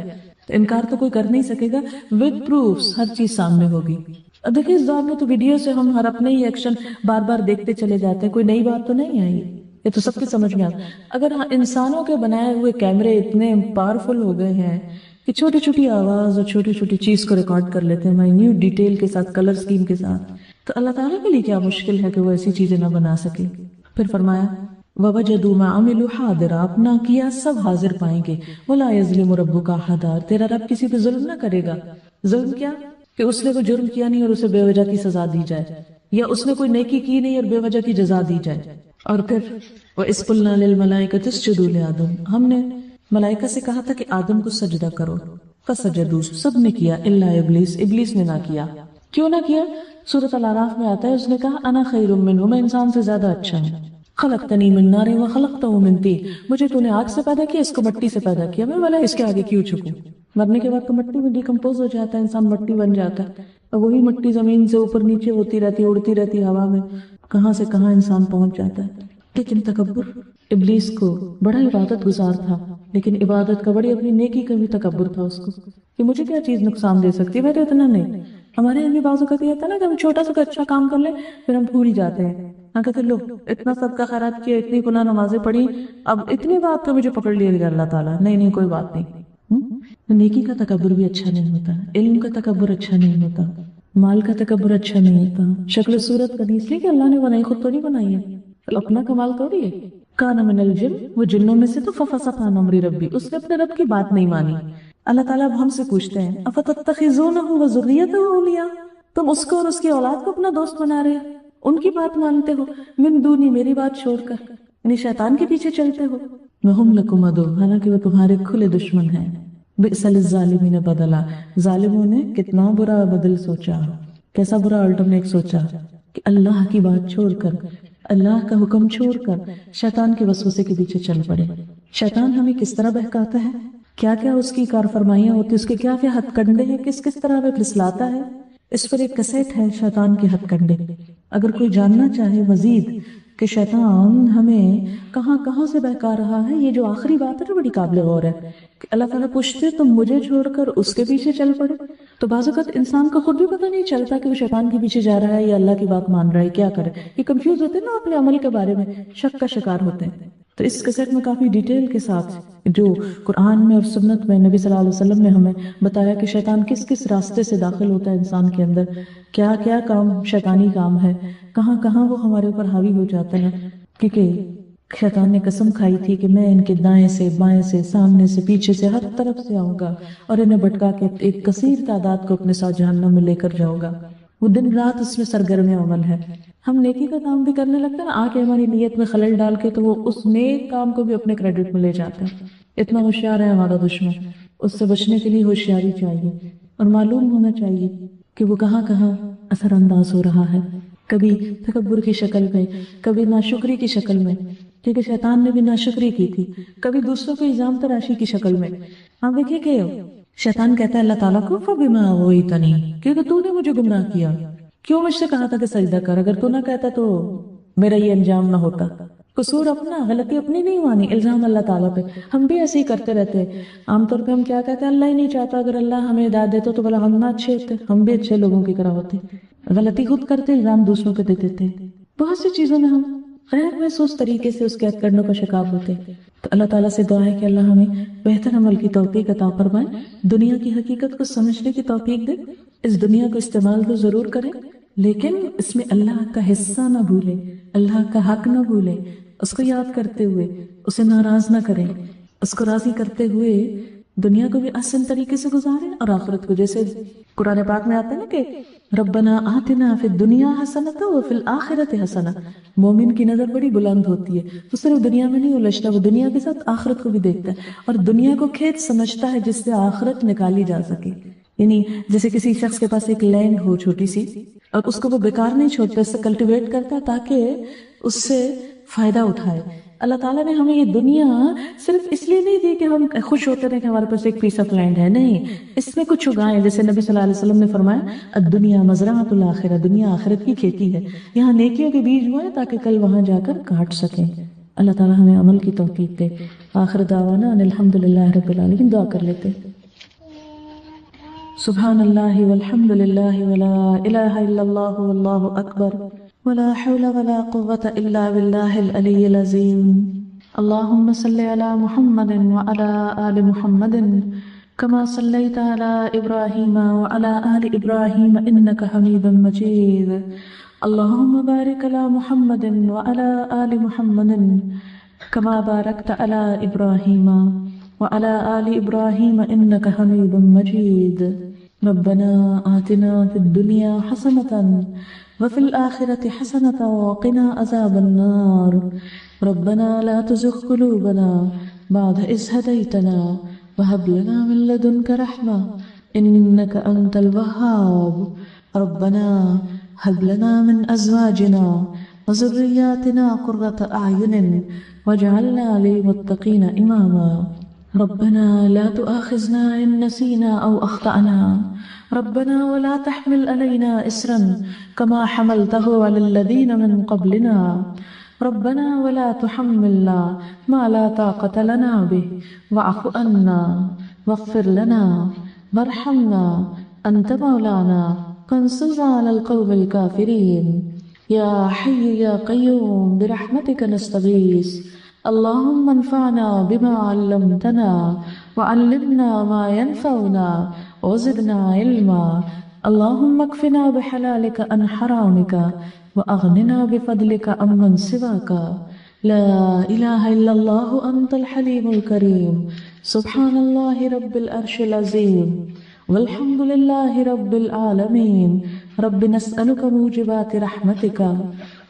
تو انکار تو کوئی کر نہیں سکے گا، ود پروفس ہر چیز سامنے ہوگی. اب دیکھیں اس دور میں تو ویڈیو سے ہم ہر اپنے ہی ایکشن بار بار دیکھتے چلے جاتے ہیں، کوئی نئی بات تو نہیں آئی، یہ تو سب کی سمجھ میں آتا. اگر انسانوں کے بنائے ہوئے کیمرے اتنے پاورفل ہو گئے ہیں کہ چھوٹی چھوٹی آواز اور چھوٹی چھوٹی چیز کو ریکارڈ کر لیتے ہیں مائنیوٹ ڈیٹیل کے ساتھ، کلر اسکیم کے ساتھ، تو اللہ تعالیٰ کے لیے کیا مشکل ہے کہ وہ ایسی چیزیں نہ بنا سکے. پھر فرمایا وَوَجَدُوا مَا عَمِلُوا حَاضِرًا، اپنا کیا سب حاضر پائیں گے. وَلَا يَظْلِمُ رَبُّكَ أَحَدًا، تیرا رب کسی پہ ظلم نہ کرے گا. ظلم کیا کہ اس نے کوئی جرم کیا نہیں اور اسے بے وجہ کی سزا دی جائے، یا اس نے کوئی نیکی کی نہیں اور بے وجہ کی جزا دی جائے. اور پھر وَإِذْ قُلْنَا لِلْمَلَائِكَةِ اسْجُدُوا لِآدَمَ، ہم نے ملائکہ سے کہا تھا کہ آدم کو سجدہ کرو، فسجدوا، سب نے کیا، الا ابلیس، ابلیس نے نہ کیا. کیوں نہ کیا؟ سورۃ الاعراف میں آتا ہے اس نے کہا انا خیر منہ، میں انسان سے زیادہ اچھا ہوں. خلقتنی من نار وخلقتہ من طین، مجھے تو نے آگ سے پیدا کیا، اس کو مٹی سے پیدا کیا، میں بھلا اس کے آگے کیوں جھکوں. مرنے کے بعد تو مٹی میں ڈیکمپوز ہو جاتا ہے انسان، مٹی بن جاتا ہے، اور وہی مٹی زمین سے اوپر نیچے ہوتی رہتی، اڑتی رہتی ہوا میں، کہاں سے کہاں انسان پہنچ جاتا ہے. لیکن تکبر، ابلیس کو بڑا عبادت گزار تھا لیکن عبادت کا بڑی اپنی نیکی کا بھی تکبر تھا اس کو کہ مجھے کیا چیز نقصان دے سکتی ہے، میں تو اتنا نہیں. ہمارے یہاں بھی بعض اوقات یہ ہوتا ہے نا کہ ہم چھوٹا سا اچھا کام کر لیں پھر ہم بھول ہی جاتے ہیں. ہاں کہتے لو اتنا صدقہ خیرات کیا، اتنی گناہ نمازیں پڑھی، اب اتنی بات تو مجھے پکڑ لیا اللہ تعالیٰ، نہیں نہیں کوئی بات نہیں. نیکی کا تکبر بھی اچھا نہیں ہوتا، علم کا تکبر اچھا نہیں ہوتا، مال کا تکبر اچھا نہیں ہوتا، شکل و صورت کا نہیں، اس لیے کہ اللہ نے بنائی خود تو نہیں بنائی ہے، اپنا کمال تھوڑی ہے۔ کان من الجن، وہ جنوں میں سے تو ففسق عن امر ربی، اس نے اپنے رب کی بات نہیں مانی۔ اللہ تعالیٰ اب ہم سے پوچھتے ہیں افتتخذونہ وذریتہ اولیاء، تم اس کو اور اس کی اولاد کو اپنا دوست بنا رہے ہو، ان کی بات مانتے ہو، من دونی، میری بات چھوڑ کر، یعنی شیطان کے پیچھے چلتے ہو۔ وہم لکم عدو، حالانکہ وہ تمہارے کھلے دشمن ہیں۔ بئس للظالمین بدلا، ظالموں نے کتنا برا بدل سوچا، کیسا برا الٹرنیٹ سوچا کہ اللہ کی بات چھوڑ کر، اللہ کا حکم چھوڑ کر شیطان کے وسوسے کے پیچھے چل پڑے۔ شیطان ہمیں کس طرح بہکاتا ہے، کیا کیا اس کی کار فرمائیاں ہوتی، اس کے کیا کیا ہتھ کنڈے ہیں، کس کس طرح وہ پھسلاتا ہے، اس پر ایک کیسٹ ہے شیطان کے ہتھ کنڈے۔ اگر کوئی جاننا چاہے مزید کہ شیطان ہمیں کہاں کہاں سے بہکا رہا ہے، یہ جو آخری بات ہے نا بڑی قابل غور ہے کہ اللہ تعالیٰ پوچھتے تم مجھے چھوڑ کر اس کے پیچھے چل پڑے، تو بعض اوقات انسان کو خود بھی پتہ نہیں چلتا کہ وہ شیطان کے پیچھے جا رہا ہے یا اللہ کی بات مان رہا ہے، کیا کرے، یہ کنفیوز ہوتے ہیں نا اپنے عمل کے بارے میں، شک کا شکار ہوتے ہیں۔ تو اس کیسٹ میں کافی ڈیٹیل کے ساتھ جو قرآن میں اور سنت میں نبی صلی اللہ علیہ وسلم نے ہمیں بتایا کہ شیطان کس کس راستے سے داخل ہوتا ہے انسان کے اندر، کیا کیا کام شیطانی کام ہے، کہاں کہاں وہ ہمارے اوپر حاوی ہو جاتا ہے۔ کیونکہ شیطان نے قسم کھائی تھی کہ میں ان کے دائیں سے بائیں سے سامنے سے پیچھے سے ہر طرف سے آؤں گا اور انہیں بھٹکا کے ایک کثیر تعداد کو اپنے ساتھ جہنم میں لے کر جاؤں گا۔ وہ دن رات اس میں سرگرم عمل ہے۔ ہم نیکی کا کام بھی کرنے لگتے ہیں نا، آ کے ہماری نیت میں خلل ڈال کے، تو وہ اس نیک کام کو بھی اپنے کریڈٹ میں لے جاتے ہیں۔ اتنا ہوشیار ہے ہمارا دشمن، اس سے بچنے کے لیے ہوشیاری چاہیے اور معلوم ہونا چاہیے کہ وہ کہاں کہاں اثر انداز ہو رہا ہے، کبھی تکبر کی شکل میں، کبھی ناشکری کی شکل میں، کیونکہ شیطان نے بھی ناشکری کی تھی، کبھی دوسروں کو الزام تراشی کی شکل میں۔ ہم دیکھیں کہ شیطان کہتا ہے اللہ تعالیٰ کو فَبِمَا أَغْوَيْتَنِي، کیونکہ تو نے مجھے گمراہ کیا، کیوں مجھ سے کہا تھا کہ سجدہ کر، اگر تو نہ کہتا تو میرا یہ انجام نہ ہوتا۔ قصور اپنا، غلطی اپنی نہیں مانی، الزام اللہ تعالیٰ پہ۔ ہم بھی ایسے ہی کرتے رہتے ہیں، عام طور پہ ہم کیا کہتے ہیں، اللہ ہی نہیں چاہتا، اگر اللہ ہمیں ہدایت دیتا تو بھلا ہم نہ اچھے ہوتے، ہم بھی اچھے لوگوں کی طرح ہوتے۔ غلطی خود کرتے، الزام دوسروں پہ دے دیتے۔ بہت سی چیزوں میں ہم غیر محسوس طریقے سے اس کے کرنے کا شکار ہوتے۔ تو اللہ تعالیٰ سے دعا ہے کہ اللہ ہمیں بہتر عمل کی توفیق عطا فرمائے، دنیا کی حقیقت کو سمجھنے کی توفیق دے، اس دنیا کو استعمال تو ضرور کریں لیکن اس میں اللہ کا حصہ نہ بھولے، اللہ کا حق نہ بھولے، اس کو یاد کرتے ہوئے اسے ناراض نہ کریں، اس کو راضی کرتے ہوئے دنیا کو بھی احسن طریقے سے گزاریں اور آخرت کو، جیسے قرآن پاک میں آتا ہے نا کہ ربنا آتنا فی الدنیا حسنۃ وفی الآخرۃ حسنۃ۔ مومن کی نظر بڑی بلند ہوتی ہے، وہ صرف دنیا میں نہیں الجھتا، وہ دنیا کے ساتھ آخرت کو بھی دیکھتا ہے اور دنیا کو کھیت سمجھتا ہے جس سے آخرت نکالی جا سکے۔ یعنی جیسے کسی شخص کے پاس ایک لینڈ ہو چھوٹی سی اور اس کو وہ بیکار نہیں چھوڑتا، اس سے کلٹیویٹ کرتا ہے تاکہ اس سے فائدہ اٹھائے۔ اللہ تعالیٰ نے ہمیں یہ دنیا صرف اس لیے نہیں دی کہ ہم خوش ہوتے رہے کہ ہمارے پاس ایک پیس آف لینڈ ہے، نہیں، اس میں کچھ اگائیں، جیسے نبی صلی اللہ علیہ وسلم نے فرمایا الدنیا مزرعۃ الآخرہ، دنیا آخرت کی کھیتی ہے، یہاں نیکیوں کے بیج ہوئے تاکہ کل وہاں جا کر کاٹ سکیں۔ اللہ تعالیٰ ہمیں عمل کی توفیق دے۔ آخر دعوانا ان الحمدللہ رب العالمین۔ دعا کر لیتے سبحان اللہ والحمد للہ ولا الہ الا اللہ واللہ اکبر ولا حول ولا قوة الا باللہ العلی العظیم۔ اللہم صل علی محمد وعلی آل محمد كما صليت على إبراهيم وعلى آل إبراهيم إنك حميد مجيد۔ اللهم بارك على محمد وعلى آل محمد كما باركت على إبراهيم وعلى آل إبراهيم إنك حميد مجيد۔ ربنا آتنا في الدنيا حسنة وفي الآخرة حسنة وقنا عذاب النار۔ ربنا لا تزغ قلوبنا بعد إذ هديتنا وهب لنا من لدنك رحمة إنك أنت الوهاب۔ ربنا هب لنا من أزواجنا وذرياتنا قرة أعين واجعلنا للمتقين إماما۔ ربنا لا تؤاخذنا إن نسينا أو أخطأنا، ربنا ولا تحمل علينا إصرا كما حملته على الذين من قبلنا، ربنا ولا تحملنا ما لا طاقة لنا به واعف عنا واغفر لنا وارحمنا أنت مولانا فانصرنا على القوم الكافرين۔ يا حي يا قيوم برحمتك نستغيث، اللهم انفعنا بما علمتنا وعلمنا ما ينفعنا وزدنا علما اللهم اكفنا بحلالك عن حرامك وأغننا بفضلك عمن سواك. لا إله إلا الله أنت الحليم الكريم. سبحان الله رب العرش العظيم والحمد لله رب العالمين. رب نسألك موجبات رحمتك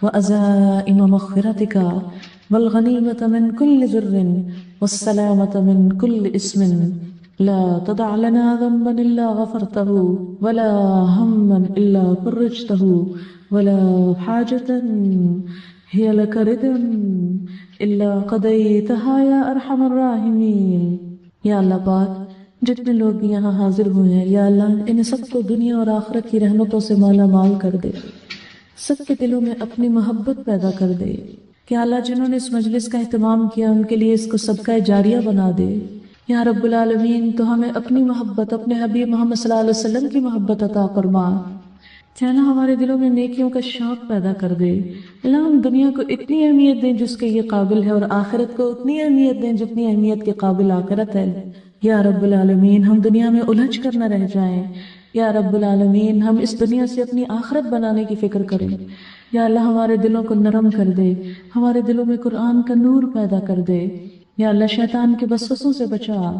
وأزائم مغفرتك والغنيمة من كل بر والسلامة من كل اسم. لا تدع لنا ذنبا إلا غفرته ولا هما إلا فرجته ولا حاجة هي لك ردا إلا قضيتها يا أرحم الراحمين. یا اللہ پاک جتنے لوگ بھی یہاں حاضر ہوئے ہیں یا اللہ انہیں سب کو دنیا اور آخرت کی رحمتوں سے مالا مال کر دے، سب کے دلوں میں اپنی محبت پیدا کر دے کہ اللہ جنہوں نے اس مجلس کا اہتمام کیا ان کے لیے اس کو صدقہ جاریہ بنا دے. یا رب العالمین تو ہمیں اپنی محبت، اپنے حبیب محمد صلی اللہ علیہ وسلم کی محبت عطا فرما. اللہ ہمارے دلوں میں نیکیوں کا شوق پیدا کر دے. اللہ ہم دنیا کو اتنی اہمیت دیں جس کے یہ قابل ہے اور آخرت کو اتنی اہمیت دیں جتنی اہمیت کے قابل آخرت ہے. یا رب العالمین ہم دنیا میں الجھ کر نہ رہ جائیں. یا رب العالمین ہم اس دنیا سے اپنی آخرت بنانے کی فکر کریں. یا اللہ ہمارے دلوں کو نرم کر دے، ہمارے دلوں میں قرآن کا نور پیدا کر دے. یا اللہ شیطان کے وسوسوں سے بچا.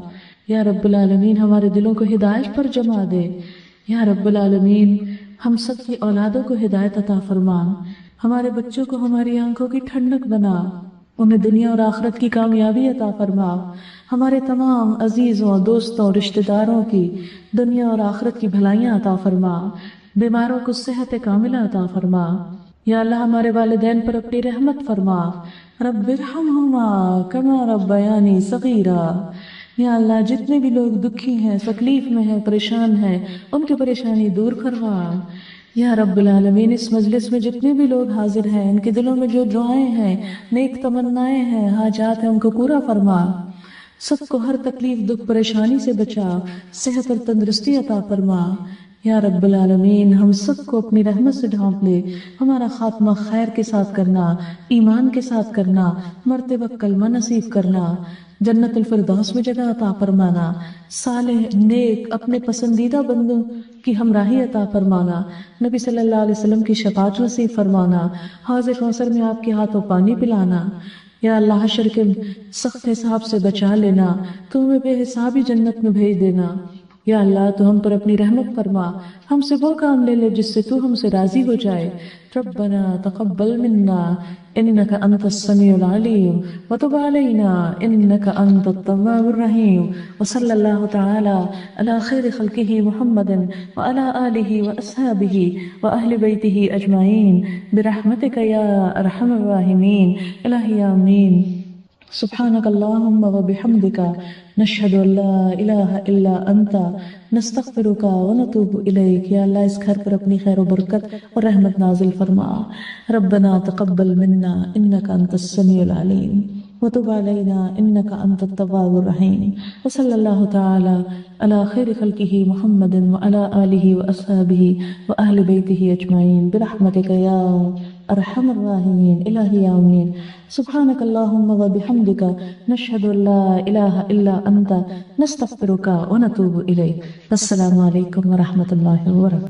یا رب العالمین ہمارے دلوں کو ہدایت پر جما دے. یا رب العالمین ہم سب کی اولادوں کو ہدایت عطا فرما. ہمارے بچوں کو ہماری آنکھوں کی ٹھنڈک بنا، انہیں دنیا اور آخرت کی کامیابی عطا فرما. ہمارے تمام عزیزوں، دوستوں، رشتہ داروں کی دنیا اور آخرت کی بھلائیاں عطا فرما. بیماروں کو صحت کاملہ عطا فرما. یا اللہ ہمارے والدین پر اپنی رحمت فرما. رب ارحمہما کما ربیانی صغیرا. یا اللہ جتنے بھی لوگ دکھی ہیں، تکلیف میں ہیں، پریشان ہیں، ان کی پریشانی دور فرما. یا رب العالمین اس مجلس میں جتنے بھی لوگ حاضر ہیں ان کے دلوں میں جو دعائیں ہیں، نیک تمنائیں ہیں، حاجات ہیں، ان کو پورا فرما. سب کو ہر تکلیف، دکھ، پریشانی سے بچا، صحت اور تندرستی عطا فرما. یا رب العالمین ہم سب کو اپنی رحمت سے ڈھانپ لے. ہمارا خاتمہ خیر کے ساتھ کرنا، ایمان کے ساتھ کرنا، مرتے وقت کلمہ نصیب کرنا، جنت الفردوس میں جگہ عطا فرمانا، صالح نیک اپنے پسندیدہ بندوں کی ہمراہی عطا فرمانا، نبی صلی اللہ علیہ وسلم کی شفاعت نصیب فرمانا، حوض کوثر میں آپ کے ہاتھوں پانی پلانا. یا اللہ حشر کے سخت حساب سے بچا لینا، تو ہمیں بے حسابی جنت میں بھیج دینا. یا اللہ تو ہم پر اپنی رحمت فرما، ہم سے وہ کام لے لے جس سے تو ہم سے راضی ہو جائے. ربنا تقبل منا انك انت السميع العليم وتب علينا انك انت التواب الرحيم. وصلى الله تعالى على خير خلقه محمد وعلى آله واصحابه واهل بيته اجمعين برحمتك يا ارحم الراحمين. الہی آمین. سبحانك اللهم وبحمدك نشهد ان لا اله الا انت نستغفرك ونتوب الیک. یا اللہ اس گھر پر اپنی خیر و برکت اور رحمت نازل فرما. ربنا تقبل منا انك انت السميع العليم وتب علينا انك انت التواب الرحيم. وصلى الله تعالى على خير خلقه محمد وعلى آله واصحابه واهل بيته اجمعين برحمتك يا ارحم الراحمین. الہی آمین. سبحانک اللہم وبحمدک نشہد ان لا الہ الا انت نستغفرک ونتوب الیک. السلام علیکم ورحمۃ اللہ وبرکاتہ.